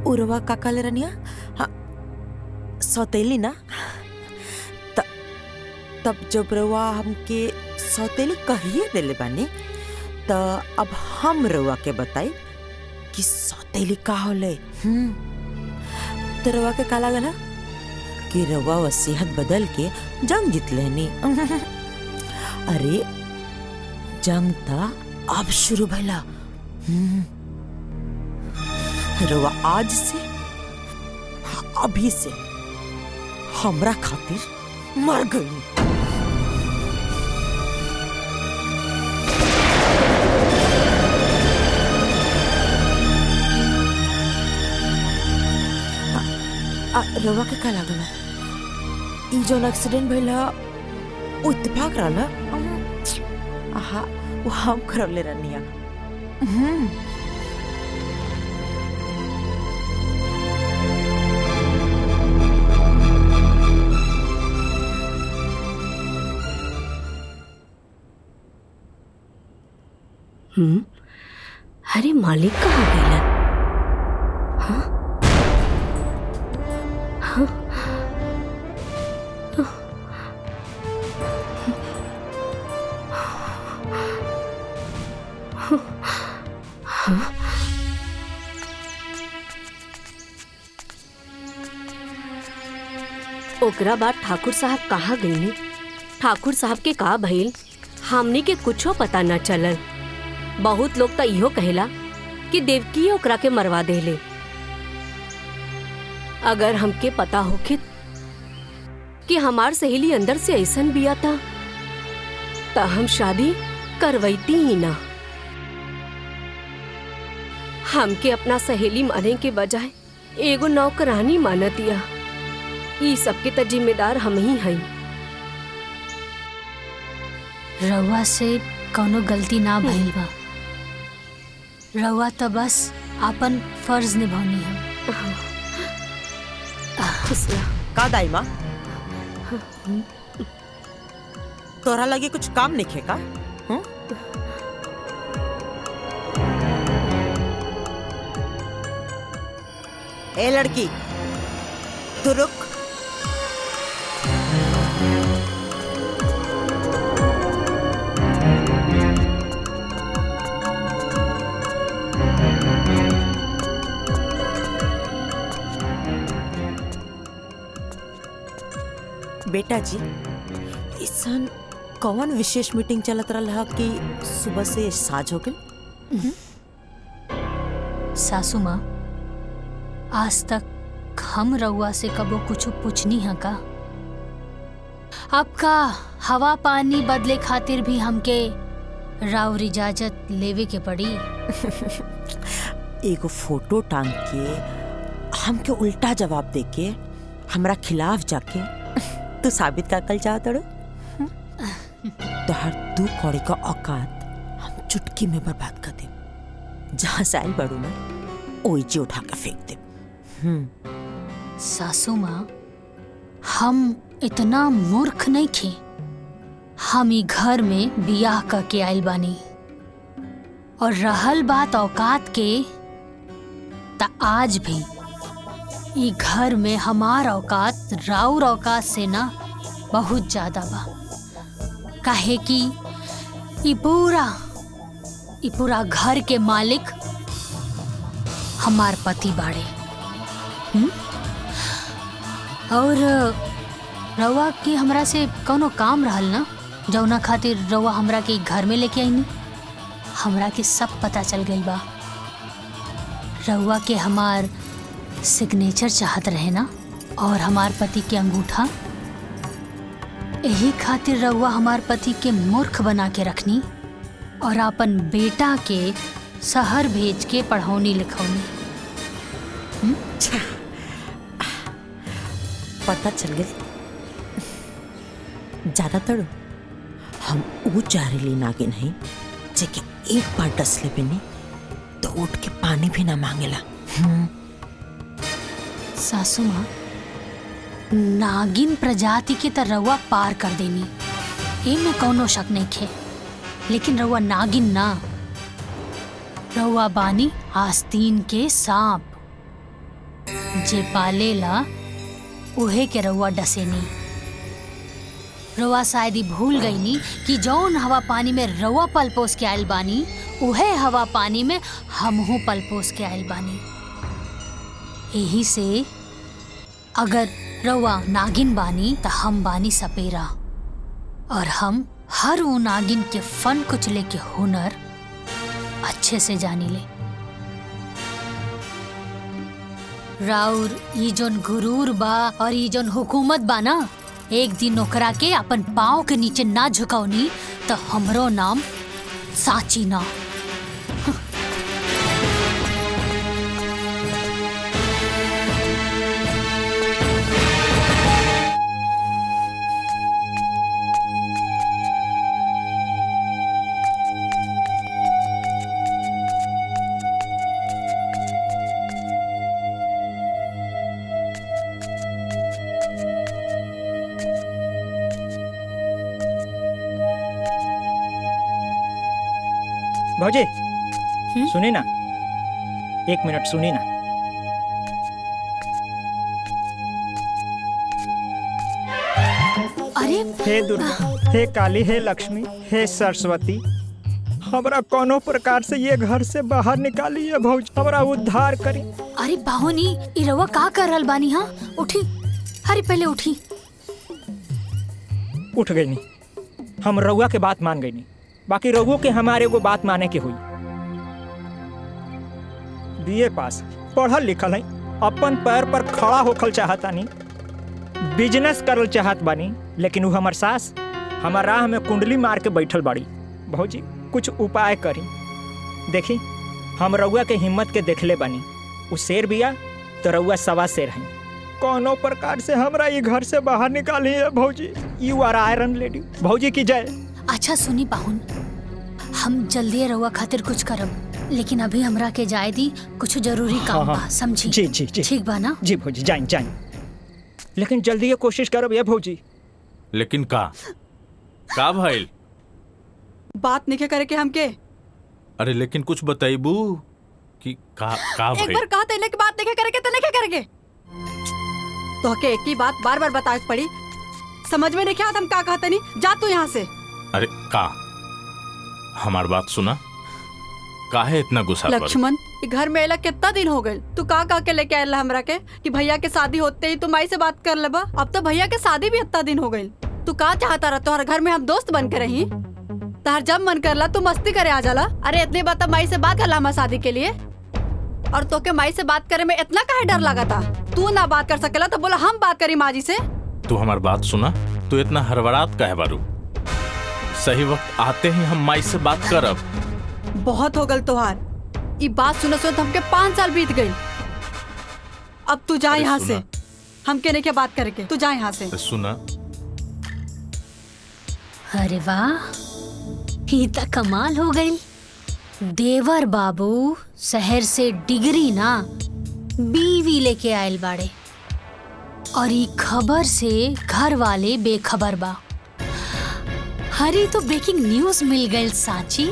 उर्वा काकाले रनिया हाँ सौतेली ना तब जब रवा हमके सौतेली कहिए देले बानी, तो अब हम रवा के बताई कि सौतेली का होले। तो रवा के काला गला कि रवा वसीयत बदल के जंग जीत लेनी। अरे जंग था अब शुरू भला। रवा आज से अभी से हमरा खातिर मर गई। रवा के का लागला ई जो एक्सीडेंट भइला वो इत्तेफाक रहला। आहा वो हम करले रहनिया। अरे मालिक कहाँ गए? हाँ ओकरा बाद ठाकुर साहब कहाँ गईनी? ठाकुर साहब के का भइल हमनी के कुछो पता न चलल। बहुत लोग तो इहो कहेला कि देवकी ओकरा के मरवा देले। अगर हमके पता होखे कि हमार सहेली अंदर से ऐसन बिया था तो हम शादी करवैती ही ना। हमके अपना सहेली माने के बजाय एगो नौकरानी मानतिया। ई सबके तो जिम्मेदार हम ही हई। रउआ से कौनो गलती ना भइल बा। रउआ तो बस आपन फर्ज निभानी है। का दाई माँ तोरा लगे कुछ काम नहीं खेका? ए लड़की तू रुक। बेटा जी इसन कौन विशेष मीटिंग चलत रहा कि सुबह से साँझ हो गई? सासू माँ आज तक हम रउआ से कबो कुछ पूछनी है का? आपका हवा पानी बदले खातिर भी हमके राउर इजाजत लेवे के पड़ी। एगो फोटो टांग के हमके उल्टा जवाब देके हमरा खिलाफ जाके तू साबित का कल चाहत रो। तो हर दू कौड़ी का औकात हम चुटकी में बर्बाद कर दे। जहाँ से आइल बड़ू ना ओइजे उठा के फेंक दे। सासू माँ हम इतना मूर्ख नहीं थे। हम ही घर में बियाह करके आइल बानी और रहल बात औकात के ता आज भी ई घर में हमार औकात राउर औकात से ना बहुत ज्यादा बा। काहे कि ई पूरा घर के मालिक हमार पति बाड़े। और रउआ के हमरा से कौनो काम रहल ना जौना खातिर रउआ हमरा के घर में लेके आईनी। हमरा के सब पता चल गइल बा। रउआ के हमार सिग्नेचर चाहत रहे ना और हमार पति के अंगूठा। यही खातिर रउआ हमार पति के मूर्ख बना के रखनी और अपन बेटा के शहर भेज के पढ़ौनी लिखौनी। पता चल गई। ज्यादातर हम वो जहरीली नागिन नहीं जेके एक बार डसले पे नहीं तो उठ के पानी भी ना मांगेला। सासू माँ नागिन प्रजाति के तर रउआ पार कर देनी ए में कौनो शक नहीं खे। लेकिन रउआ नागिन ना, रउआ बानी आस्तीन के सांप जे पालेला उहे के रउआ डसेनी। रउआ शायद ही भूल गईनी कि जौन हवा पानी में रउआ पल पोस के आयल बानी उहे हवा पानी में हमहू पल पोस के आइल बानी। यही से अगर रउआ नागिन बानी त हम बानी सपेरा, और हम हर वो नागिन के फन कुचले के हुनर अच्छे से जानी ले। राउर ई जोन गुरूर बा और ई जोन हुकूमत बा ना, एक दिन ओकरा के अपन पाँव के नीचे ना झुकावनी तो हमरो नाम साची ना। भौजी सुनी ना, 1 मिनट सुनी ना। अरे हे दुर्गा, हे काली, हे लक्ष्मी, हे सरस्वती, हमरा कोनो प्रकार से ये घर से बाहर निकालिए भौजी, हमरा उद्धार करी। अरे बाहुनी, ई रउआ का कर रहल बानी? हाँ उठी, अरे पहले उठी। उठ गई नहीं, हम रउआ के बात मान गई नहीं, बाकी रघु के हमारे को बात माने के हुई। बीए पास, पढ़ल लिखल है, अपन पैर पर खड़ा होखल चाहता नहीं, बिजनेस करल चाहत बानी, लेकिन वो हमार सास हमार राह में कुंडली मार के बैठल बाड़ी। भौजी कुछ उपाय करी। देखी हम रउआ के हिम्मत के देखले बानी, वो शेर बिया तो रउआ सवा शेर है। कोनो प्रकार से हमरा ये घर से बाहर निकाली है भौजी। You are iron lady. भौजी की जय। अच्छा सुनी बाहुन, हम जल्दी रउआ खातिर कुछ करब, लेकिन अभी हमरा के जाए दी, कुछ जरूरी काम बा, समझी? जी जी जी ठीक बा ना? जी भौजी, जाइन जाइन, लेकिन जल्दी ये कोशिश करब ये भौजी। लेकिन का भइल? बात नहीं करे के हमके। अरे लेकिन कुछ बताइबू कि का एक भइल? बार कहा तेने की बात नहीं करे के तो नहीं करेंगे। तो हके एक ही बात बार बार बताए पड़ी, समझ में नहीं क्या हम का कहते नहीं। जा तू यहाँ से। अरे का हमार बात सुना, काहे इतना गुस्सा कर? लक्ष्मण, घर में अला कितना दिन हो गए, तू का के लेके आयल हमरा के कि भैया के शादी होते ही तू माई से बात कर लेबा। अब तो भैया के शादी भी इतना दिन हो गए, तू का चाहता रहा तोहर घर में हम दोस्त बन के रही? तार जब मन करला तू मस्ती करे आ जाला। अरे इतने बात माई से बात करला हमारे शादी के लिए, और तो के माई से बात करे में इतना काहे डर लगा था? तू ना बात कर सकेला तो बोला हम बात करी माँ जी से। तू हमार बात सुना, तू इतना हड़बड़ात काहे बारू? सही वक्त आते ही हम माई से बात करब। बहुत हो गल तोहार, ये बात सुनो सुनो हमके 5 साल बीत गई। अब तू जा यहाँ से, हम कहने के बात करके तू जा यहाँ से। सुना, अरे वाह, ये तो कमाल हो गई। देवर बाबू शहर से डिग्री ना बीवी लेके आयल बाड़े, और ये खबर से घर वाले बेखबर बा। हरी तो ब्रेकिंग न्यूज मिल गई साची।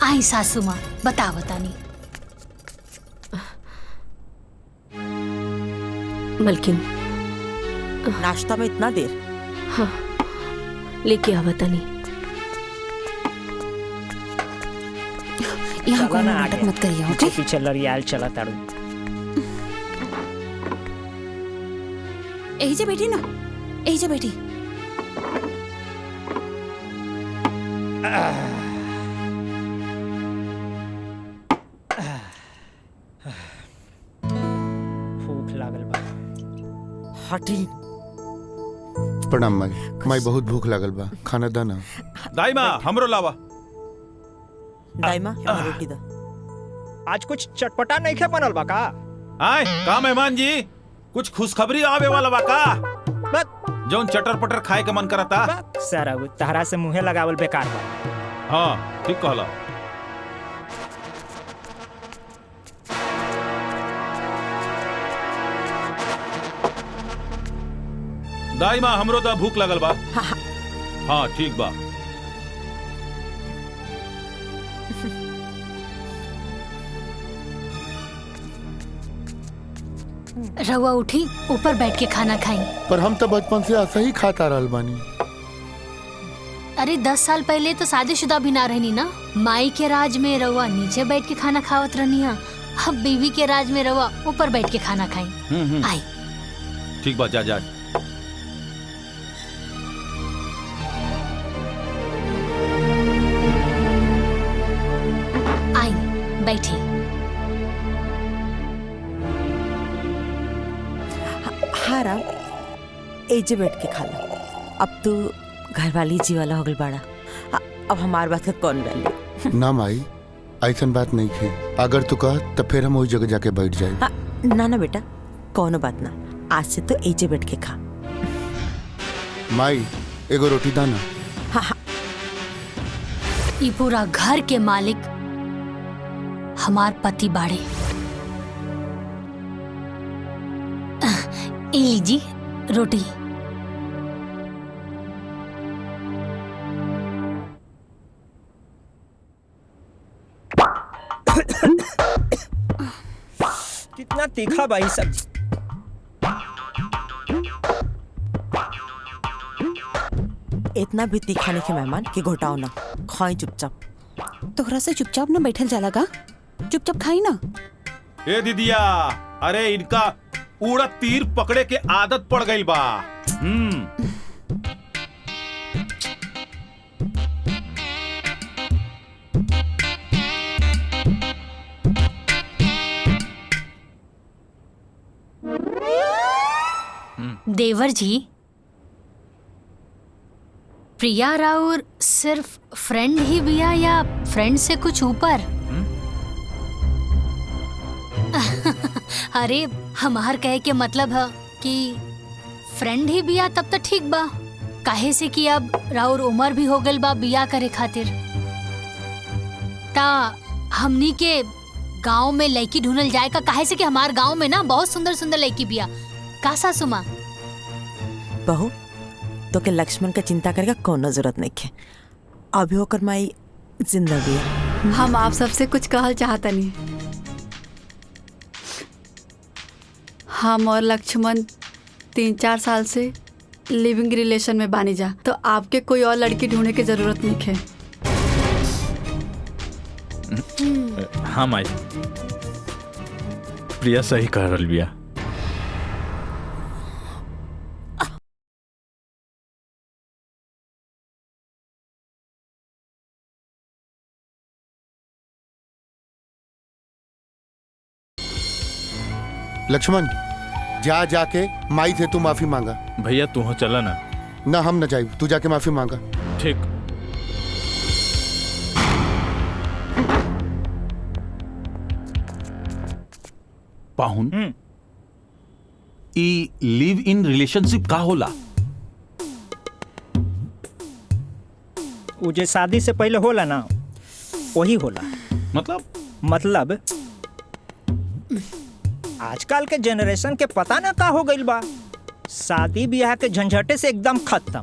आई सासू माँ, बता बतानी। मलकिन, नाश्ता में इतना देर? हाँ लेके आ बतानी। यहाँ कोई नाटक मत करिए, ओके? पीछे लड़ियाल चला तारू। यही से बैठी ना, यही से बैठी। भूख लागल बा। हटी। प्रणाम माई। माई बहुत भूख लागल बा, खाना दा ना। दाई माँ हमरो लावा। दाइमा यहाँ रोटी दा। आज कुछ चटपटा नहीं खे बनल बा का? आए का मेहमान जी, कुछ खुशखबरी आवे वाला बा का? बस जौन चटर पटर खाए के मन करता। सारा तहरा से मुँहे लगावल बेकार बा। हाँ ठीक कहला। दाई माँ हमरो दा भूख लगल बा। हाँ ठीक बा। रवा उठी, ऊपर बैठ के खाना खाई। पर हम तो बचपन से ऐसा ही खाता रहल बानी। अरे 10 साल पहले तो शादीशुदा भी ना रहनी ना। माई के राज में रहुआ नीचे बैठ के खाना खावत रहनी है, अब बीवी के राज में रहुआ ऊपर बैठ के खाना खाई। आई ठीक बात, जा जा। आई बैठी। हाँ राम, एजे बैठ के खा लो। अब तू घर वाली जी वाला हो गल बाड़ा, अब हमार बात का कौन डाली? ना माई, ऐसन बात नहीं है। अगर तू कह तो फिर हम वही जगह जाके बैठ जाए। ना ना बेटा, कौनो बात ना, आज से तो एजे बैठ के खा। माई एगो रोटी दाना। हाँ हाँ। ये पूरा घर के मालिक हमार पति बाड़े। ए लीजी रोटी। कितना तीखा भाई सब्जी। इतना भी तीखा नहीं के मेहमान कि घोटाओ ना, खाई चुपचाप। तोहरा से चुपचाप ना बैठल जाला का, चुपचाप खाई ना। ए दीदिया, अरे इनका उड़द तीर पकड़े के आदत पड़ गई बा। देवर जी, प्रिया राउर सिर्फ फ्रेंड ही बिया या फ्रेंड से कुछ ऊपर? अरे हमार कहे के मतलब है कि फ्रेंड ही बिया तब तो ठीक बा, काहे से कि अब राउर उम्र भी हो गल बा बिया करे खातिर। ता हमनी के गांव में लड़की ढूंढल जाए का, काहे से कि हमार गांव में ना बहुत सुंदर सुंदर लड़की बिया। का सासू माँ? बहू तो के लक्ष्मण का चिंता करेगा कोनो जरूरत नहीं है, अभी होकर माई जिंदा भी है। हम आप सबसे कुछ कहल चाहता नहीं। हम और लक्ष्मण 3-4 साल से लिविंग रिलेशन में बानी जा, तो आपके कोई और लड़की ढूंढने की जरूरत नहीं है। हाँ माई, प्रिया सही कह रही बिया। लक्ष्मण, जा जाके माई से तू माफी मांगा। भैया तू हो चला ना। ना हम न जाए, तू जाके माफी मांगा। ठीक। पाहुन, ई लिव इन रिलेशनशिप का होला? वो जो शादी से पहले होला ना, वही होला। मतलब आजकल के जनरेशन के पता ना का हो गइल बा, शादी ब्याह के झंझटे से एकदम खत्म।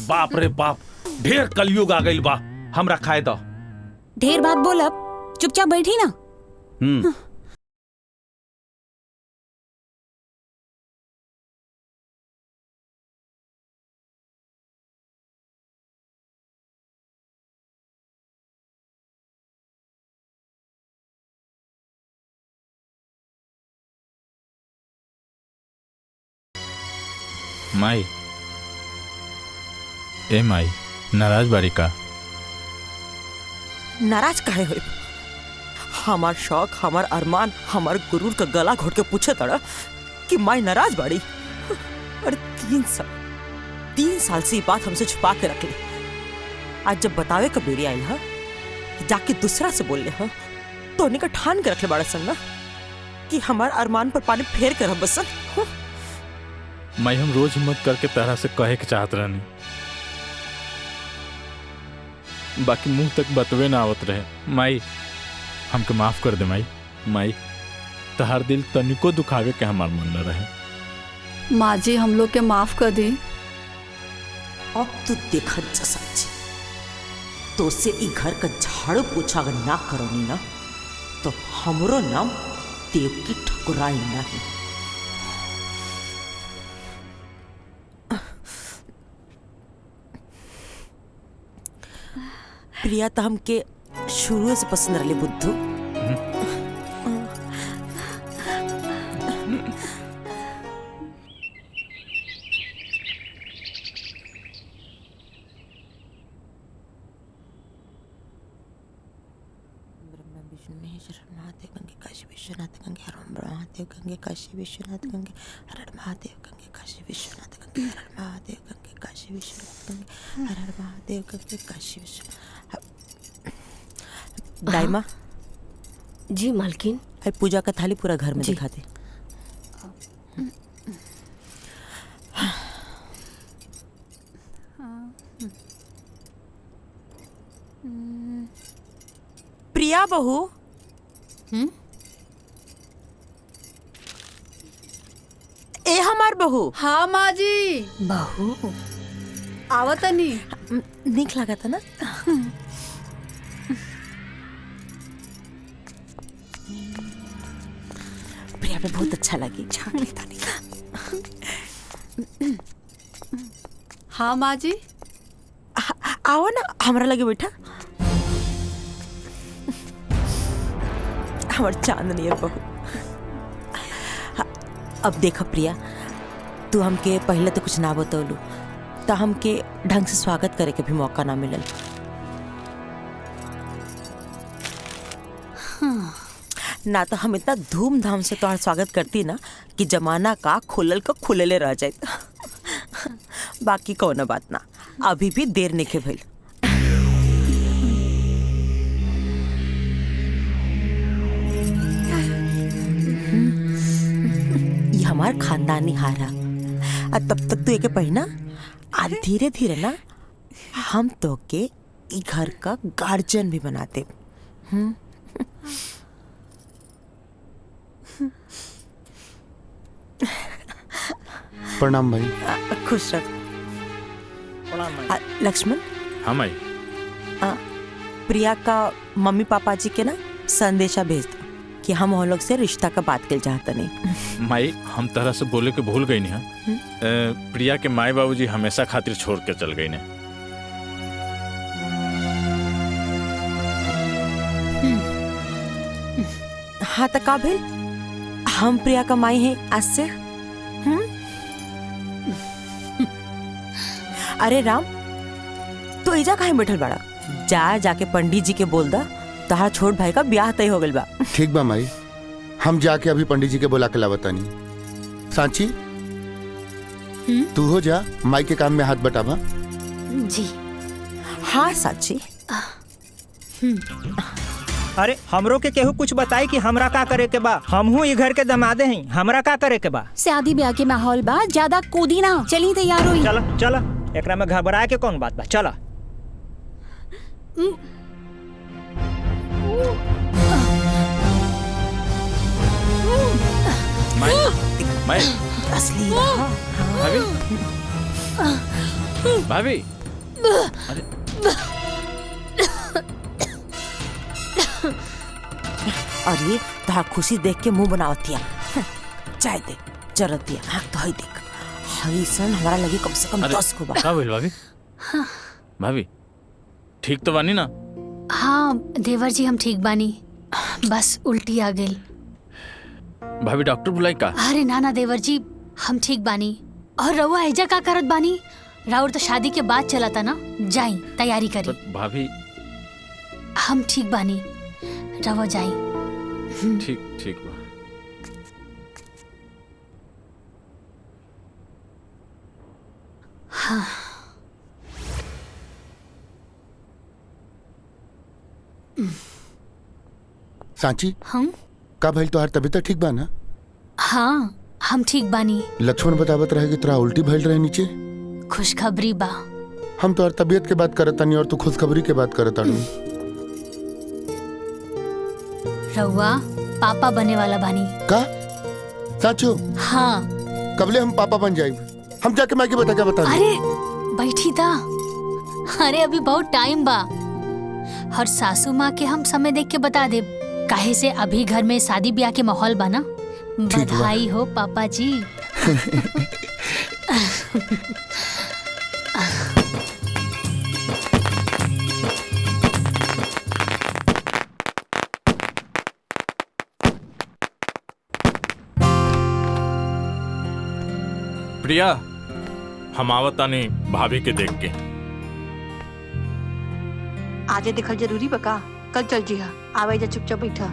बाप रे बाप, ढेर कलयुग आ गइल बा। हमरा खाए दो। ढेर बात बोलब, चुपचाप बैठी ना। माई, ए माई, नाराज बारी का? नाराज काहे होई? हमार शौक, हमार अरमान, हमार गुरूर का गला घोट के पूछे तड़ा कि माई नाराज बाड़ी। अरे 3 साल से ये बात हमसे छुपा के रख ली। आज जब बतावे का बेरी आई है, जाके दूसरा से बोल ले हा, तो उन्हीं का ठान के रख ले बड़ा संगा कि हमार अरमान पर पानी फेर कर हम बसन। माई, हम रोज हिम्मत करके तरह से कहे के चाहत रहनी, बाकी मुंह तक बतवे ना आवत रहे। माई हमके माफ कर दे माई। माई, तहार दिल तनिको दुखावे के हमार मन न रहे। माँ जी, हम लोग के माफ कर दी। अब तू देखत जा सच्ची, तो से ई घर का झाड़ू पोछा अगर ना करोनी ना, तो हमरो नाम देवकी ठकुराई नहीं। प्रिया तो हमके शुरू से पसंद रही बुद्धू। महादेव गंगे काशी विश्वनाथ गंगे हर महादेव गंगे काशी विश्वनाथ गंगे हर महादेव गंगे काशी विश्वनाथ गंगे हर महादेव गंगे काशी विश्वनाथ गंगे हर महादेव गंगे काशी विश्वनाथ। दाइमा जी मालकिन। पूजा का थाली पूरा घर में दिखा दे। प्रिया बहू। ए हमार बहू। हाँ माँ जी। बहू आवतनी। निक लगा था ना। प्रिया पे बहुत अच्छा लगी। हाँ माँ जी। आओ ना हमारा लगे बैठा। हमार चांदनी बहू। अब देख प्रिया, तू हमके पहले तो कुछ ना बतौलू तो हमके ढंग से स्वागत करे के भी मौका ना मिलल। ना तो हम इतना धूमधाम से तोहर स्वागत करती ना कि जमाना का खुलल का खुलले रह जाए। बाकी कौन बात ना, अभी भी देर नहीं भइल। हमार खानदानी हारा और तब तक तू एके पढ़ना और धीरे धीरे ना हम तो के ई घर का गार्जियन भी बनाते। प्रणाम भाई। खुश रख। लक्ष्मण। हाँ माई। प्रिया का मम्मी पापा जी के ना संदेशा भेज दो कि हम लोग से रिश्ता का बात कर चाहते नहीं। माई हम तरह से बोले के भूल गई नहीं। प्रिया के माई बाबूजी हमेशा खातिर छोड़ के चल गई ने। हाँ तो का भेल, हम प्रिया का माई हैं आज से। अरे राम, तो इजा काहे बैठल बड़ा? जाके पंडित जी के बोल दा तहार छोट भाई का ब्याह तय हो गइल बा। ठीक बा माई, हम जाके अभी पंडित जी के बोला के लावतानी। सांची तू हो जा, माई के काम में हाथ बटावा। जी हाँ सांची। अरे हमरो के केहू कुछ बताई कि हमरा का करे के बा। हमहू ई घर के दमादे हैं, हमरा का करे के बा। शादी ब्याह के माहौल बा, ज्यादा कूदी ना। चली तैयार होई। चला चला, एकरा में घबराए के कौन बात बा। चला। माई असली भाभी भाभी। अरे अरे तहार खुशी देख के मुंह बनावतिया। चाय दे जरतिया। हाँ तो हई देख, हई सन हमारा लगी कम से कम 10 को बा। का भइल भाभी? भाभी ठीक तो बानी ना? हाँ देवर जी हम ठीक बानी, बस उल्टी आ गई। भाभी डॉक्टर बुलाई का? अरे ना देवर जी हम ठीक बानी। और रउआ ऐजा का करत बानी? राउर तो शादी के बाद चला था ना, जाई तैयारी करी। भाभी हम ठीक बानी, रउआ जाई। ठीक ठीक बा। हाँ। सांची हम का भइल, तोहार तबीयत ठीक बा ना? हाँ हम ठीक बानी। लक्ष्मण बतावत रहे कि तोरा उल्टी भइल रहे नीचे। खुशखबरी बा। हम तोहार तबीयत के बात करत तानी और तू खुशखबरी के बात करत तानी। रउआ पापा बने वाला बानी का? साचो? हाँ। कबले हम पापा बन जाए? हम जाके माँ के बता बता। अरे बैठी था। अरे अभी बहुत टाइम बा। और सासू माँ के हम समय देख के बता दे, काहे से अभी घर में शादी ब्याह के माहौल बना। बधाई हो पापा जी। प्रिया, हम आवतानी भाभी के देख के। आजे देखल जरूरी बका, कल चल जी हा। आवे जा चुपचाप बैठा।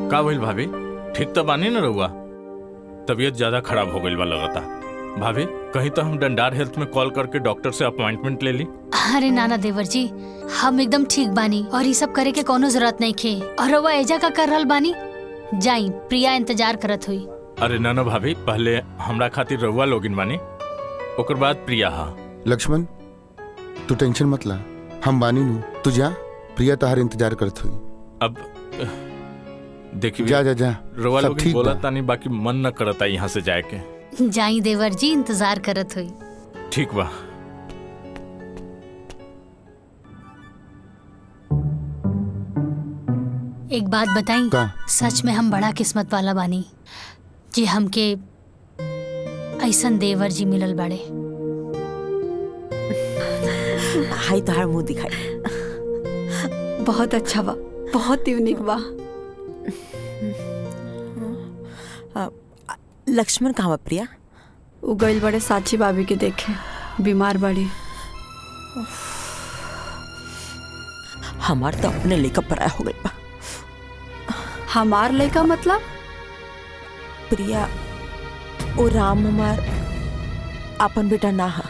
का भइल भाभी? ठीक तो बानी न रहुआ? तबीयत ज्यादा खराब हो गई बा लगता। भाभी कहीं तो हम डंडार हेल्थ में कॉल करके डॉक्टर से अपॉइंटमेंट ले ली। अरे नाना देवर जी, हम एकदम ठीक बानी और ये सब करे के कोनो जरूरत नहीं खे। और रउआ एजा का कर रहल बानी? जाई, प्रिया इंतजार करत हुई। अरे ना भाभी, पहले हमरा खातिर रहुआ लोगिन बानी, ओकर बाद प्रिया। हा लक्ष्मण, तू टेंशन मत ला, हम बानी नु। तू जा, प्रिया तहार इंतजार करत हुई। अब देखिए, जा जा जा, रउआ सब लोगिन ठीक बोला बा। तानी, बाकी मन न करता यहाँ से जाए के। जाई देवर जी, इंतजार करत हुई। ठीक बा। एक बात बताई, सच में हम बड़ा किस्मत वाला बानी जी, हमके ऐसन देवर जी मिलल बड़े। हाय तोहार मुंह दिखाई। बहुत अच्छा बा, बहुत यूनिक बा। लक्ष्मण कहाँ बा प्रिया? उ गइल बड़े साची भाभी के देखे, बीमार बड़ी। हमार तो अपने लेकर पराया हो गई बा। हमार लड़का मतलब? प्रिया, ओ राम हमार अपन बेटा ना हा।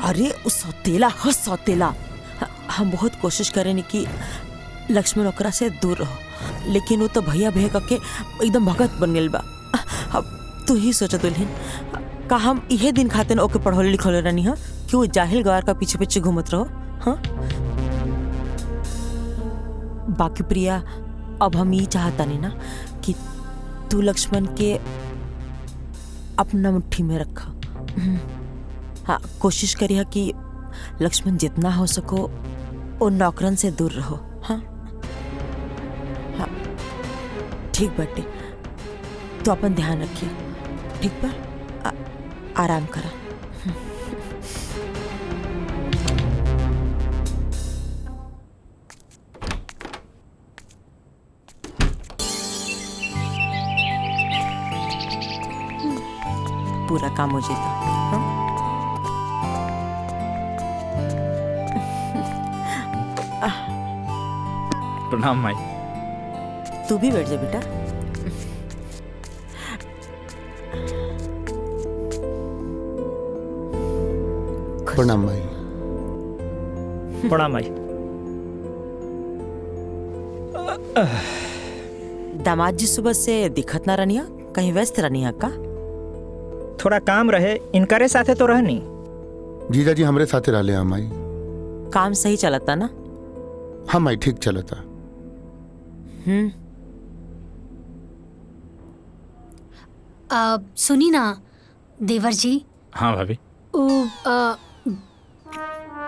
अरे उ सौतेला ह, सौतेला। हम बहुत कोशिश करें कि लक्ष्मण ओकरा से दूर रहो, लेकिन वो तो भैया भैया करके एकदम भगत बन गइल बा। अब तू ही सोचा दुल्हन, का हम इहे दिन खातिर ओके पढ़ौले लिखौले रहनी हा कि वो जाहिल गवार का पीछे पीछे घूमत रहो? हाँ, बाकी प्रिया, अब हम ये चाहता नहीं ना कि तू लक्ष्मण के अपना मुट्ठी में रखा। हाँ, कोशिश करिए कि लक्ष्मण जितना हो सको वो नौकरन से दूर रहो। हाँ हाँ, ठीक बाटे, तो अपन ध्यान रखिए। ठीक बा, आराम करा। पूरा काम हो जाता। प्रणाम माई। तू भी बैठ जा बेटा। प्रणाम भाई। प्रणाम भाई। दामाद जी सुबह से दिखत ना रनिया, कहीं व्यस्त रनिया का? थोड़ा काम रहे, इनकरे साथे तो रहनी। जीजा जी हमरे साथे रहले हम आई। काम सही चलता ना? हम आई ठीक चलता। सुनी ना देवर जी। हाँ भाभी।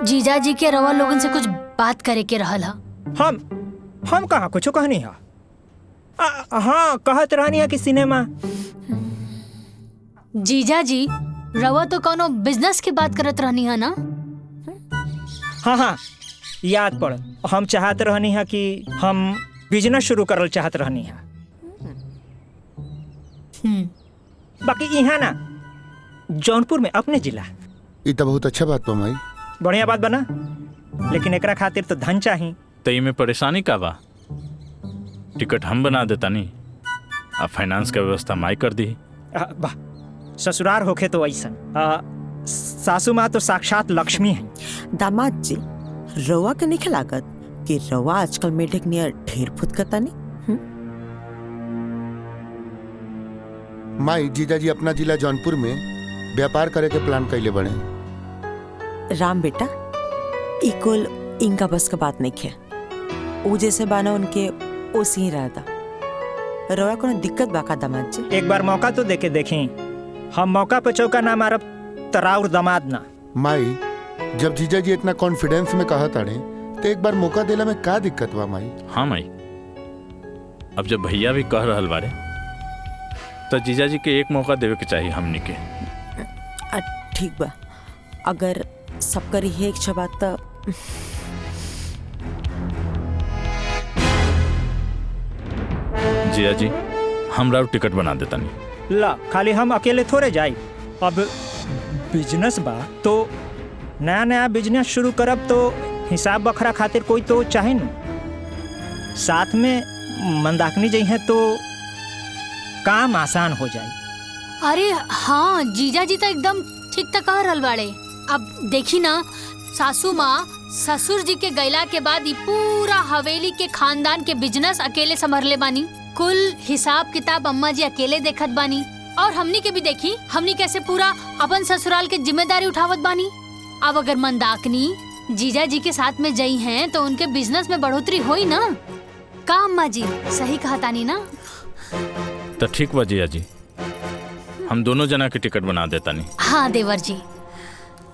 जीजा जी के रवा लोगन से कुछ बात करे के रहल हा। हम कहाँ कुछ कहनी हा। हाँ, कहत रहनी है कि सिनेमा। जीजा जी, रवा तो कोनो बिजनेस की बात करत रहनी है ना? हाँ, याद पड़। हम चाहत रहनी है कि हम बिजनेस शुरू करल चाहत रहनी है। बाकी यहाँ ना, जौनपुर में अपने जिला। ये तो बहुत अच्छा बात बा माई। बढ़िया बात बना, लेकिन एकरा खातिर तो धन चाहिए। तई में परेशानी का बा? टिकट हम बना देता नहीं, अब फाइनेंस का व्यवस्था माई कर दी। वाह, ससुराल होखे तो ऐसा। सासू माँ तो साक्षात लक्ष्मी है। दामाद जी, रवा के नहीं लागत कि रवा आजकल मेढक नियर ढेर फुदकता नहीं? माई, जीजा जी अपना जिला जौनपुर में व्यापार करे के प्लान कैले बने। राम बेटा, इकुल इनका बस का बात नहीं है। वो जैसे बाना उनके ओसी ही रहता। रवा को दिक्कत बाका दामाद जी? एक बार मौका तो देके देखें। हम मौका पे चौका ना मारब, तराउर दामाद ना। माई, जब जीजा जी इतना कॉन्फिडेंस में कहा ताड़े तो एक बार मौका देला में का दिक्कत बा माई? हाँ माई, अब जब भैया भी कह रहल बारे तो जीजा जी के एक मौका देवे के चाहिए हमनी के। ठीक बा, अगर सब करी है इच्छा बात तो जिया जी हमरा टिकट बना देता नहीं। ला खाली हम अकेले थोड़े जाए। अब बिजनेस बा तो नया नया बिजनेस शुरू करब तो हिसाब बखरा खातिर कोई तो चाहे न। साथ में मंदाकिनी जी हैं तो काम आसान हो जाए। अरे हाँ, जीजा जी तो एकदम ठीक तक कह रहल बाड़े। अब देखी ना, सासू माँ ससुर जी के गैला के बाद ये पूरा हवेली के खानदान के बिजनेस अकेले संभरले बानी। कुल हिसाब किताब अम्मा जी अकेले देखत बानी। और हमनी के भी देखी, हमनी कैसे पूरा अपन ससुराल के जिम्मेदारी उठावत बानी। अब अगर मंदाकिनी जीजा जी के साथ में जई हैं तो उनके बिजनेस में बढ़ोतरी होई ना। का अम्मा जी सही कहा तानी ना? तो ठीक बा जिया जी, हम दोनों जना के टिकट बना देता नहीं। हाँ देवर जी,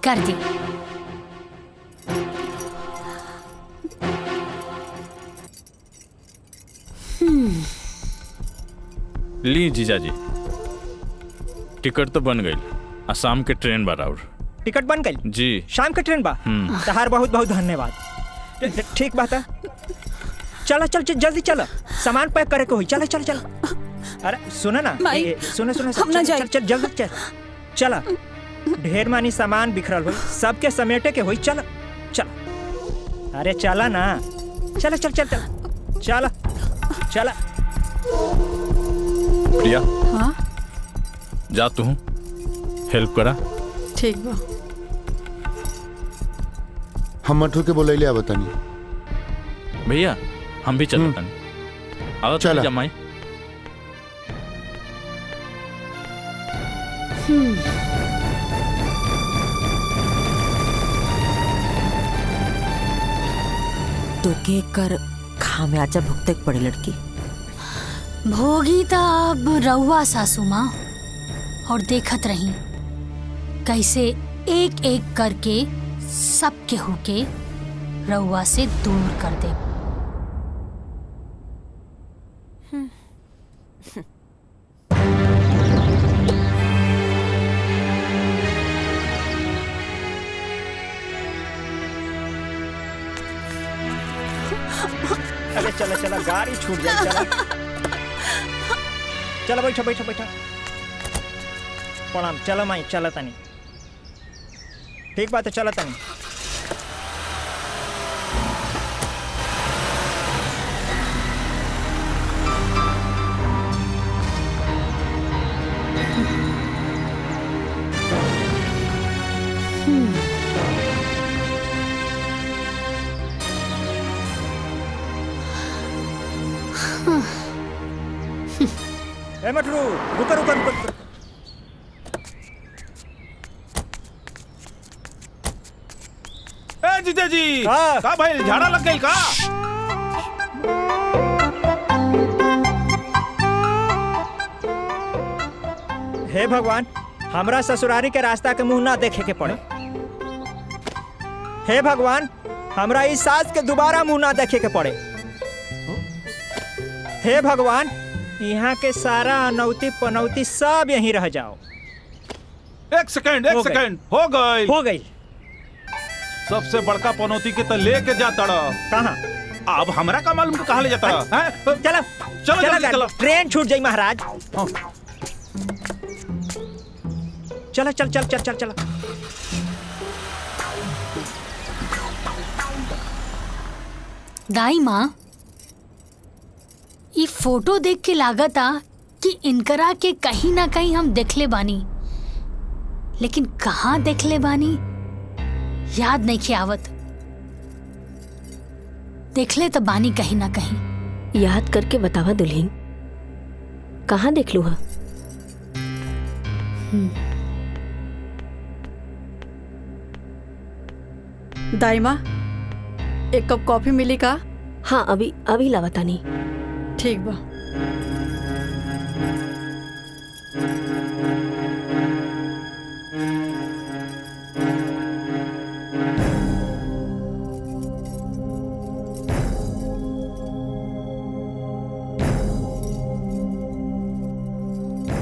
कर दी। ली जीजा जी, टिकट तो बन गई। असम के ट्रेन बा और टिकट बन गई जी। शाम के ट्रेन बा। तहार बहुत बहुत धन्यवाद। ठीक बात है, चलो चल जल्दी चलो, सामान पैक करे को हुई। चलो चलो चलो। अरे सुनो ना, सुनो सुनो, चल चल जल्दी चल। चला, ढेर मानी सामान बिखरल हुई, सबके समेटे के हुई। चलो चलो, अरे चला ना, चलो चल चल चल चला चला। प्रिया, हाँ जा तू हेल्प करा। ठीक बा। हम मठू के बोलैले आ बतानी। भैया हम भी चलता नहीं। आवा चला। जमाई तो के कर खामियाजा भुगते पड़े लड़की। भोगी तो अब रउआ सासू माँ, और देखत रही कैसे एक एक करके सब के होके रउआ से दूर कर दे। अरे चलो चलो, गाड़ी छूट जाए। चलो चलो, बैठो बैठो बैठो। प्रणाम। चलो माई, चलो तनी। ठीक बात है, चलो तनी। ए मटरू, रुको रुको रुको। ए जीजा जी, का भाई झाड़ा लग गई का? हे भगवान, हमरा ससुरारी के रास्ता के मुंह ना देखे के पड़े। हे भगवान, हमरा इस सास के दोबारा मुंह ना देखे के पड़े। हे भगवान, यहाँ के सारा अनौती पनौती सब यहीं रह जाओ। एक सेकंड हो गई हो गई। सबसे बड़का पनौती के तो लेके जाता कहाँ? अब हमरा का मालूम कहाँ ले जाता? चलो चलो जल्दी चलो। ट्रेन छूट जाई महाराज। चलो चल चल चल चल चलो। दाई माँ, ये फोटो देख के लागता कि इनकरा के कहीं ना कहीं हम देखले बानी, लेकिन कहाँ देखले बानी याद नहीं के आवत। देखले तो बानी कहीं ना कहीं। याद करके बतावा दुल्हन, कहाँ देख लू हा? दाई माँ, एक कप कॉफी मिली का? हाँ, अभी अभी लावतानी। ठीक बा।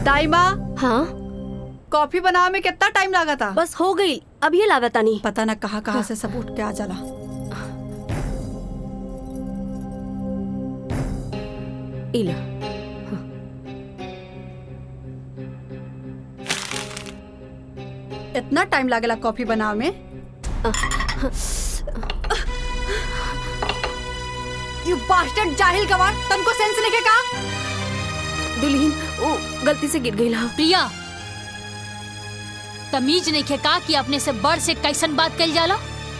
दाई माँ, हाँ कॉफी बनावे में कितना टाइम लगा था? बस हो गई, अब ये लागता नहीं। पता न कहाँ कहाँ से सब उठ के आ जाला। इला इतना टाइम लागेला कॉफी बनावे में? यू बास्टर्ड जाहिल गवार, तनको सेंस नहीं के का? दुल्हन वो गलती से गिर गई। प्रिया, तमीज नहीं खे का कि अपने से बड़ से कैसन बात कल जाला?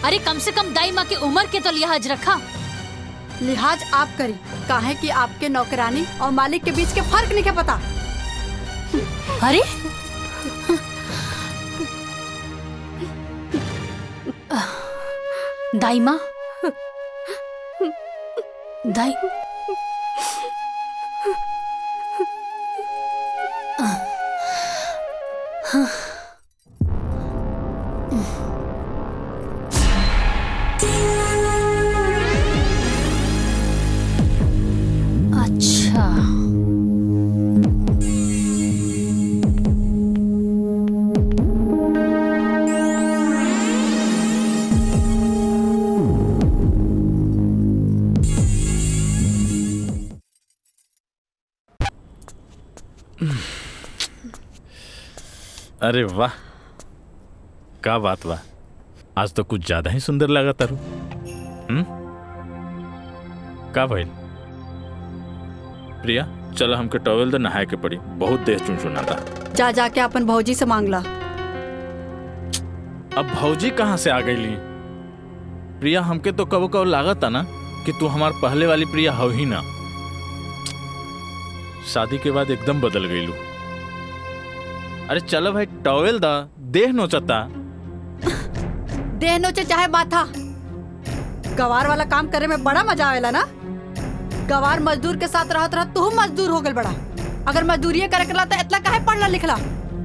अरे कम से कम दाई माँ की उम्र के तो लिहाज रखा। लिहाज आप करी, काहे कि आपके नौकरानी और मालिक के बीच के फर्क नहीं के पता। अरे दाई माँ, दाई अच्छा, अरे वाह, का बात बा, आज तो कुछ ज्यादा ही सुंदर लगा तारू। का भइल? प्रिया चलो हमके टॉवेल दे, नहाए के पड़ी, बहुत देर चुनचुनाता। जा जाके अपन भौजी से मांग ला। अब भौजी कहाँ से आ गई? प्रिया हमके तो कबो कबो लागत ना कि तू हमार पहले वाली प्रिया हो ही ना। शादी के बाद एकदम बदल गईलू। अरे चलो भाई टॉवेल दा, देह नोचता। देह नोचे चाहे माथा, गवार वाला काम करे में बड़ा मजा आवेला ना। गवार मजदूर के साथ रहत रहत तू मजदूर हो गल बड़ा। अगर मजदूरी करे करला तो इतना काहे पढ़ला लिखला?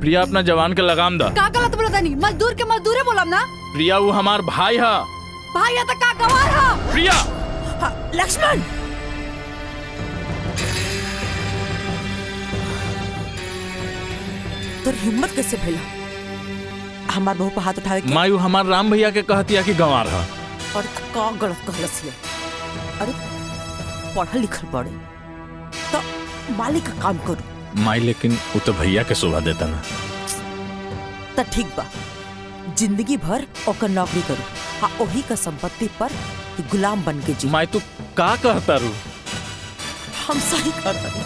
प्रिया अपना जवान के लगाम दा। का गलत बोलता नहीं, मजदूर के मजदूरे बोलम ना। प्रिया वो हमार भाई है। भाई है तो का गवार है? प्रिया लक्ष्मण, तो हिम्मत कैसे भइला हमार बहू पर हाथ उठावे के? मायू हमार राम भैया के कहतिया कि गंवार है। और का गलत कहलस है? अरे पढ़ल लिखल पड़े तो मालिक का काम करू। माई लेकिन वो तो भैया के शोभा देता ना। तो ठीक बा, जिंदगी भर ओकर नौकरी करू, हाँ ओही का संपत्ति पर गुलाम बन के जी। माई तू का कहता रू? हम सही कहता नहीं।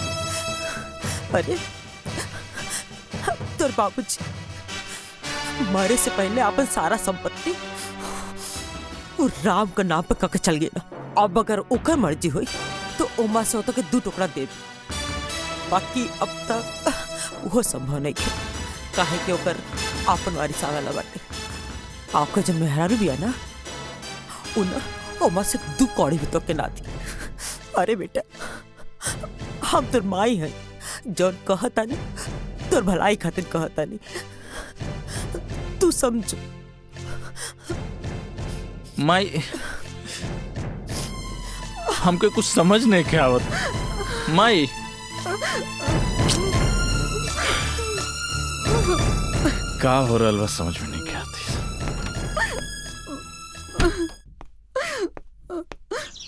अरे तोर बाबूजी मरे से पहले अपन सारा संपत्ति वो राम का नाम पे कके चल गया ना। अब अगर ओकर मर्जी हुई तो ओमा से होता के 2 टुकड़ा दे, बाकी अब तक वो संभव नहीं है। काहे कि ओकर अपन वारिस आवेला बाटे। आपका जब मेहरारू भी है ना, उन ओमा से 2 कौड़ी भी तो के ना दी। अरे बेटा, हम तोर माई है, जौन कहता नहीं तोर भलाई खातिर कहता नहीं, तू समझ। माई हमके कुछ समझ नहीं के आवत। माई का हो रहा बस समझ में नहीं के आती।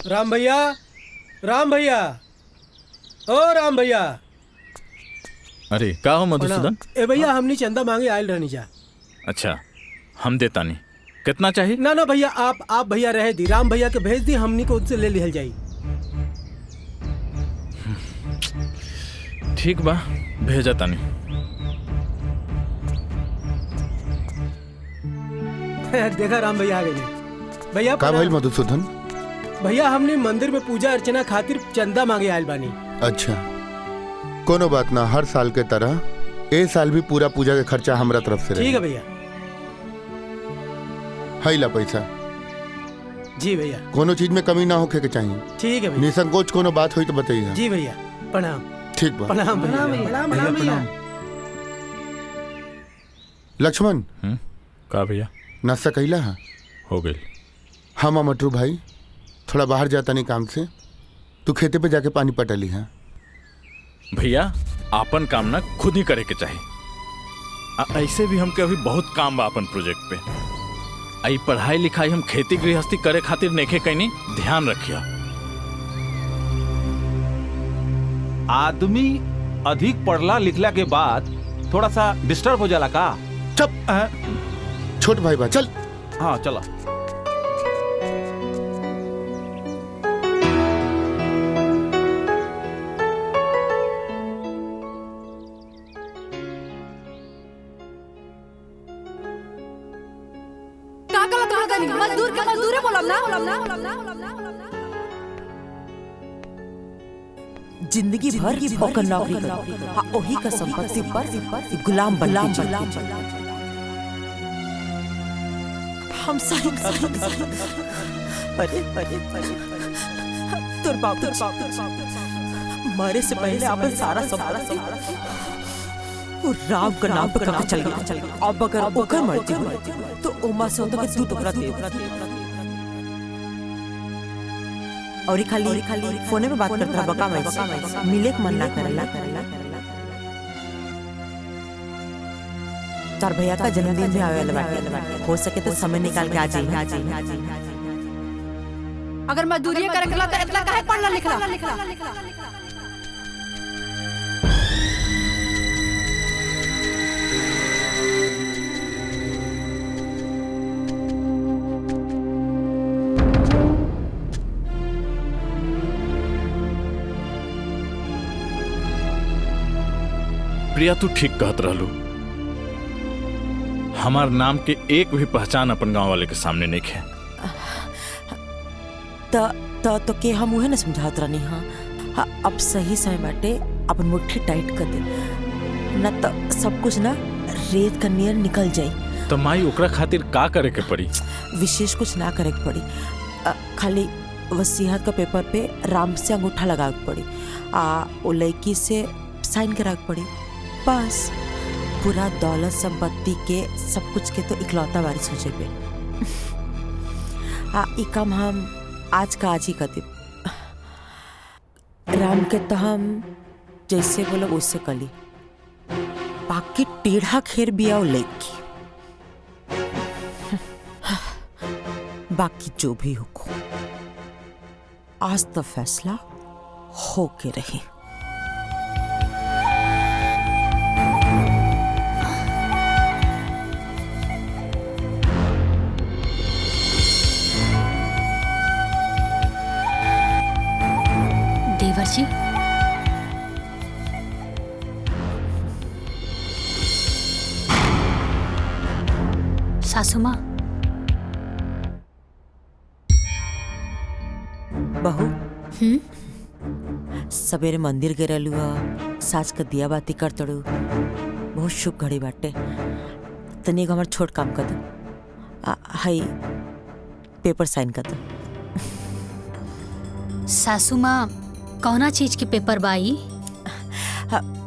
राम भैया, राम भैया, ओ राम भैया। अरे का हो मधुसूदन? ए भैया, हमनी चंदा मांगे आयल रहनी जा। अच्छा हम देता नहीं, कितना चाहिए? ना ना भैया, आप भैया रहे दी, राम भैया के भेज दी, हमनी को उससे ले लिहल जाई। ठीक बा, भेजा तानी। देखा राम भैया आ गए। भैया का भइल मधुसूदन? भैया हमने मंदिर में पूजा अर्चना खातिर चंदा मांगे आयल बानी। अच्छा, कोनो बात ना, हर साल के तरह ए साल भी पूरा पूजा के खर्चा हमरा तरफ से ठीक है भैया। है ला पैसा। जी भैया। कोनो चीज में कमी ना होखे के चाहिए। ठीक है भैया। निसंकोच कोनो बात हुई तो बताइए। जी भैया, प्रणाम। ठीक बा। प्रणाम भैया। लक्ष्मण, का भैया? नाश्ता कैला है? हो गई। हम मटरू भाई थोड़ा बाहर जाता नहीं काम से, तू खेते पे जाके पानी पटा ली है। भैया आपन काम ना खुद ही करे के चाहिए। ऐसे भी हमके अभी बहुत काम बा अपन प्रोजेक्ट पे। आई पढ़ाई लिखाई हम खेती गृहस्थी करे खातिर नेखे कहीं ध्यान रखिया। आदमी अधिक पढ़ला लिखला के बाद थोड़ा सा डिस्टर्ब हो जाला का। चुप छोट भाई बा चल। हाँ चला। मजदूर बोलम ना। जिंदगी भर की ओकर नौकरी कर, हाँ ओही का संपत्ति पर गुलाम बना। हम सही अरे तोर बाप मरे से पहले अपन सारा संपत्ति वो राम का नाम पे करके चल गया। अब अगर ओकर मर्जी हो तो उमा से तो के 2 टुकड़ा दे। और खाली फोने में बात करता बका मैं मिले के मन ना करला। तार भैया का जन्मदिन भी आवे वाला बाटे, हो सके तो समय निकाल के आ जाइए। अगर मजदूरी करे तो इतना काहे पढ़ला लिखला। प्रिया तू ठीक कहत रहलू। हमार नाम के एक भी पहचान अपन गांव वाले के सामने नहीं है। तो के हम उहे न समझात रहनी। हाँ अब सही समय बाटे अपन मुट्ठी टाइट कर दे, न तो सब कुछ ना रेत का नियर निकल जाई। तो माई ओकरा खातिर का करे के पड़ी? विशेष कुछ ना करे के पड़ी, खाली वसीयत का पेपर पे राम से अंगूठा लगावे के पड़ी, ओ लड़की से साइन करावे के पड़ी। बस पूरा दौलत संपत्ति के सब कुछ के तो इकलौता वारिस हो जाए। ई काम हम आज का आज ही कर दे। राम के तो हम जैसे बोलो वैसे कली, बाकी टेढ़ा खेर बिया लड़की। बाकी जो भी हो, आज तो फैसला हो के रहे। देवर जी, सासू माँ, बहू सवेरे मंदिर गिरलू, साज का दिया बाती कर तड़ू। बहुत शुभ घड़ी बाटे। तनिक हमार छोट काम कर दो, हाई पेपर साइन कर दो। सासू माँ कौना चीज के पेपर बाई?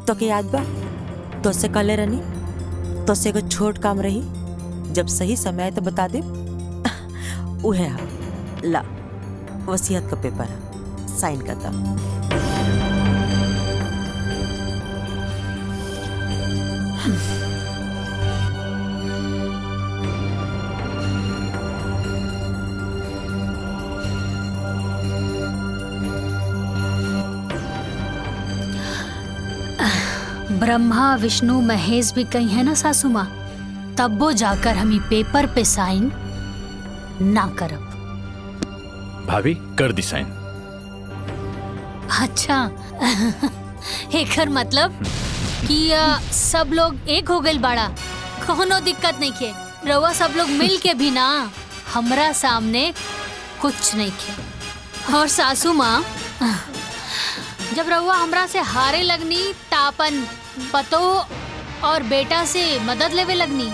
तो के याद बा तो से कले रहनी, तो से को छोट काम रही, जब सही समय आए तो बता दे। उहे ला वसीयत का पेपर साइन करता। ब्रह्मा विष्णु महेश भी कही है ना सासू माँ, तब वो जाकर हम पेपर पे साइन ना करब। भाभी कर दी साइन। अच्छा एकर मतलब कि सब लोग एक हो गए बाड़ा, कोनो दिक्कत नहीं के। रउआ सब लोग मिल के भी ना हमरा सामने कुछ नहीं के। और सासू माँ, जब रउआ हमरा से हारे लगनी तापन पतो और बेटा से मदद लेवे लगनी।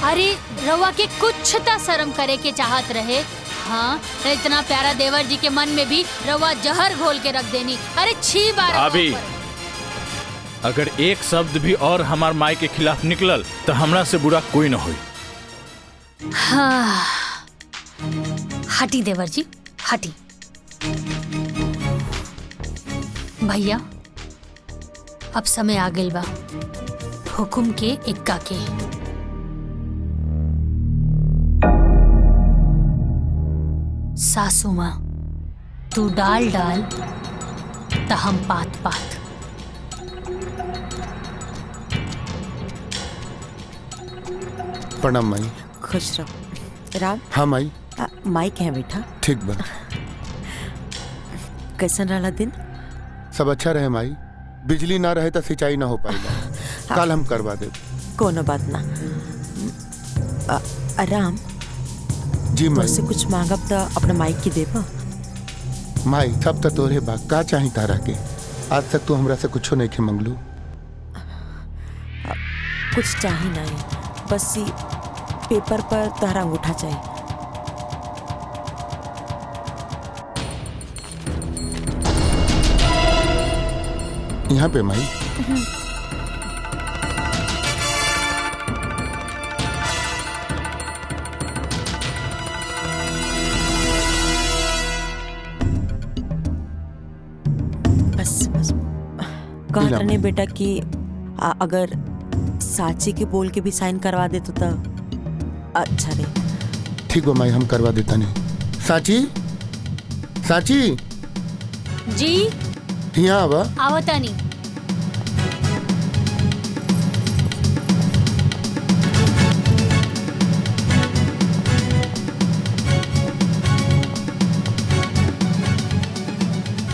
अरे रउआ के कुछ ता शर्म करे के चाहत रहे। हाँ, इतना प्यारा देवर जी के मन में भी रउआ जहर घोल के रख देनी। अरे 6 बार भाभी, अगर एक शब्द भी और हमार माई के खिलाफ निकलल तो हमरा से बुरा कोई न होई। हाँ, हटी देवर जी हटी। भैया अब समय आ गइल बा, हुकुम के इक्का के। सासू माँ तू डाल डाल त हम पात पात। प्रणाम माई। खुश रहो। राम। हाँ माई। माई कहाँ बेटा? ठीक बा। कैसन रहा दिन? सब अच्छा रहे माई। बिजली ना रहे तो सिंचाई ना हो पाएगा। कल हम करवा दे। कोनो बात ना। राम जी माई। मुझसे कुछ मांगब तो अपने माइक की देबा? माई सब तो तोरे बा, का चाही तारा के? आज तक तू हमरा से कुछो नहीं के मंगलू। कुछ चाही नहीं, बस ये पेपर पर तारा अंगूठा चाहिए। यहाँ पे माई। बस बस कह रहे बेटा कि अगर साची के बोल के भी साइन करवा दे तो अच्छा रहे। ठीक बा माई, हम करवा देता नहीं। साची, साची जी यहाँ आवा। आवतानी।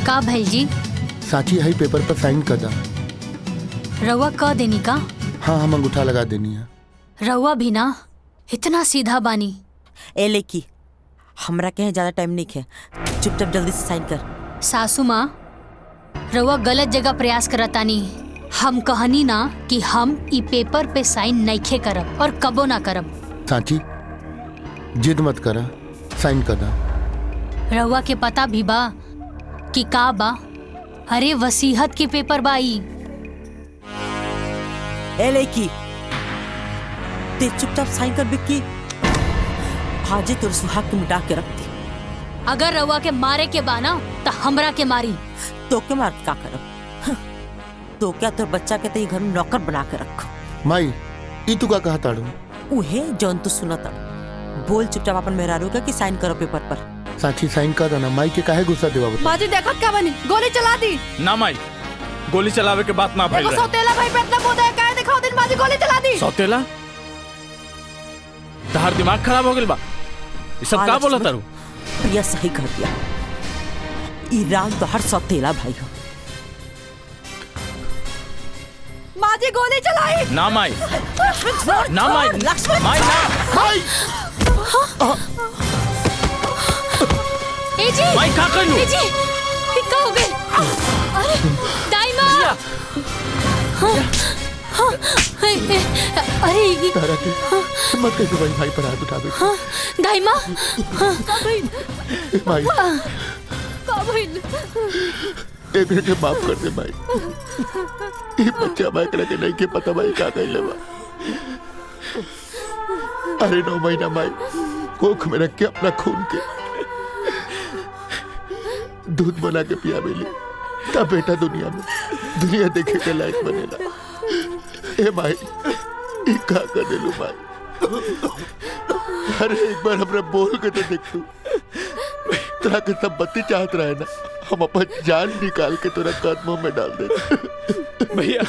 का भैल जी? साची है पेपर पर साइन कर दा। रउआ क देनी का? हाँ हम अंगूठा लगा देनी है। रउआ भी ना इतना सीधा बानी। ए लेकी हमरा के ज्यादा टाइम नहीं है, चुपचाप जल्दी से साइन कर। सासू माँ रउआ गलत जगह प्रयास करतानी। हम कहनी ना कि हम ई पेपर पे साइन नइखे करब और कबो ना करब। साची जिद मत करा, साइन कर दा। रउआ के पता भी बा कि का बा? अरे वसीहत के पेपर बाई। ए लेकी ते चुपचाप साइन कर बिक्की। हाजी तुर सुहाग के मिटा के रखती। अगर रउआ के मारे के बाना तो हमरा के मारी। तो के मार के का करब? तो क्या तोर बच्चा के ते घर में नौकर बना के रखो। माई ई तू का कहा ताड़ू? उहे जौन तू सुनत बोल चुपचाप अपन मेहरारू का कि साइन करो पेपर पर। साची साइन कर देना। माई के काहे गुस्सा देवा बता? माजी देखत क्या बनी? गोली चला दी। ना माई, गोली चलावे के बात ना भाई। देखो सौतेला भाई पे इतना बोधा है, काहे दिखाओ दिन माजी गोली चला दी। सौतेला? तहार दिमाग खराब हो गेल बा। ये सब का बोला तारू? प्रिया सही कर दिया। ईरान तो हर सौतेला भाई हो। माजी गोली चलाई। ना माई, ना माई, माई ना। माई ए जी, माई का करू? ए जी, ये का हो गए? अरे दाई माँ। अरे ये तारा के मत कैसे भाई पर हाथ उठा बेटा। दाई माँ। माई का भइल? ए बेटे माफ कर दे भाई। ये बच्चा भाई के नहीं के पता भाई का कहले बा। अरे 9 महीना भाई कोख में रख के अपना खून के दूध बना के पिया बेली तब बेटा दुनिया देखे के लायक बनेला। ए भाई ई का कर देलू भाई? अरे एक बार हमरा बोल के तो देख तू। तेरा के सब बत्ती चाहत रहे ना, हम अपन जान निकाल के तेरा कदमों में डाल देते। भैया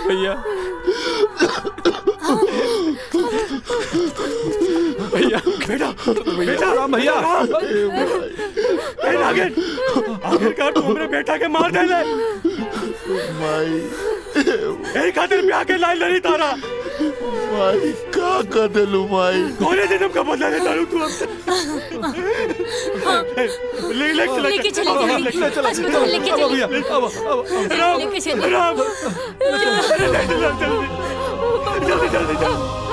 भैया भैया बेटा बेटा राम भैया आखिरकार तू हमरे बेटा के मार देले। माई ए खातिर ब्याह के लाइन लड़ी तारा। माई का कर देलू माई? कोने जन्म का बदला ले तारू तू हमसे। लेके चले अस्पताल लेके चले। भैया राम लेके चले। राम जल्दी जल्दी जल्दी।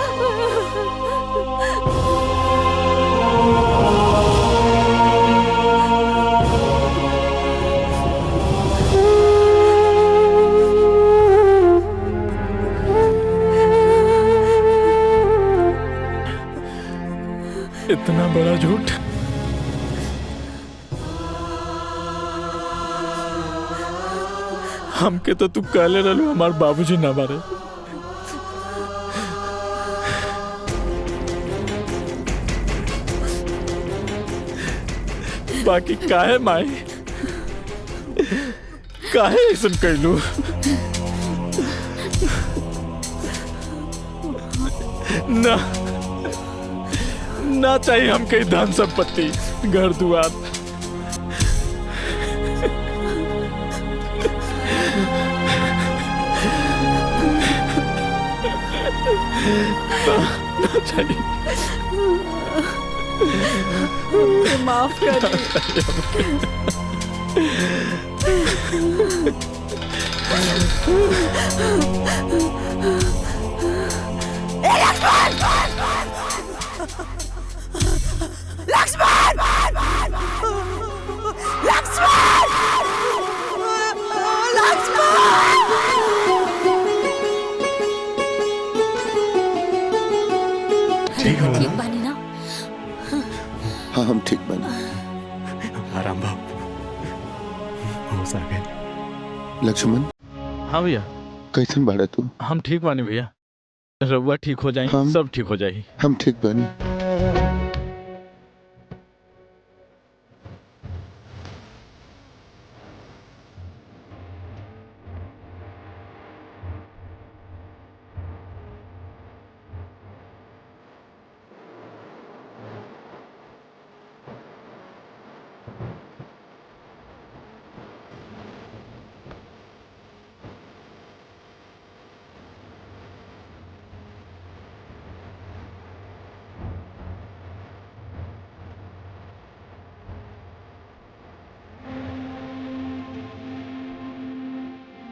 इतना बड़ा झूठ। हमके तो तू कहले रहलू हमार बाबूजी ना मारे। बाकी काहे माई, काहे ऐसन कैलू? ना ना चाहिए हमके धन संपत्ति, घर दुआर। ना चाहिए। माफ कर लक्ष्मण! ठीक है ठीक बानी ना? हाँ हम ठीक बने। आराम बाबू, होश आ गए। लक्ष्मण, हाँ भैया। कैसन बाड़ा तू? हम ठीक बानी भैया, रउआ ठीक हो जाए, सब ठीक हो जाए। हम ठीक बानी।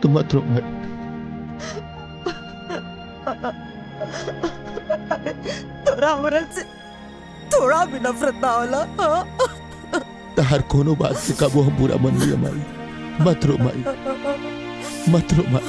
तुम मत रो भाई। तोरा हमरा से थोड़ा भी नफरत ना होला। हर कोनो बात से कबो हम बुरा मन लिया माई। मत रो माई, मत रो माई।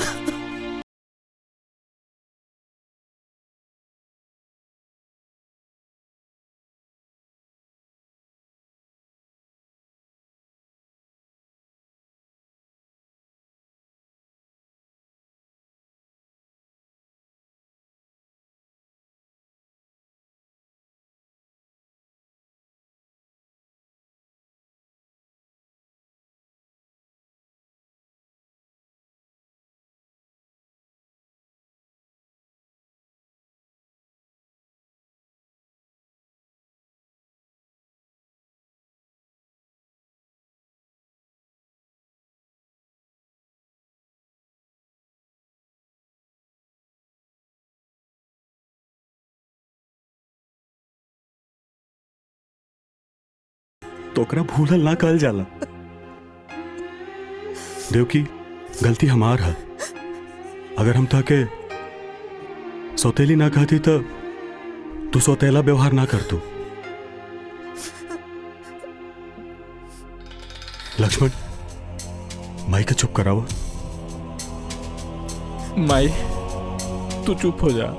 तो ओकरा भूलल ना कहल जाला। देवकी, गलती हमार है। अगर हम ताके सौतेली ना कहती तो तू सौतेला व्यवहार ना कर तू। लक्ष्मण, माई का चुप कराओ। माई तू चुप हो जा।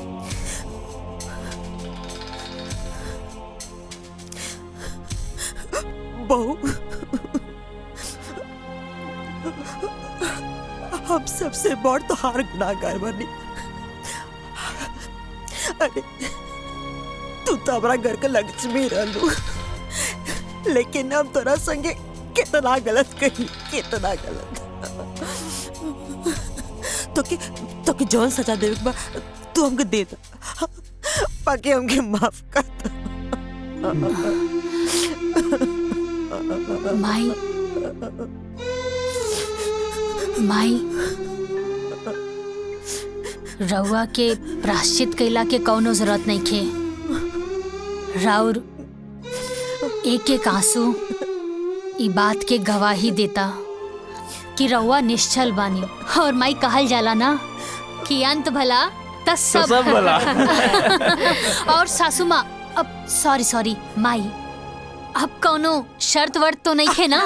बहू, हम सबसे बड़ तो हार गुनाहगार बनी। अरे तू तो हमारा घर का लक्ष्मी रहलू, लेकिन हम तोरा संगे कितना गलत कही, कितना गलत। तो कि जौन सजा देवे बा तू हमके दे दा, बाकी हमके माफ कर दा। माई, माई, रउआ के प्राश्चित कैला के कौनो जरूरत नहीं खे। राउर एक एक आंसू ई बात के गवाही देता कि रउआ निश्चल बानी। और माई कहल जाला ना कि अंत भला त सब भला। और सासू माँ, अब सॉरी माई, अब कौनो शर्त वर्त तो नहीं खे ना?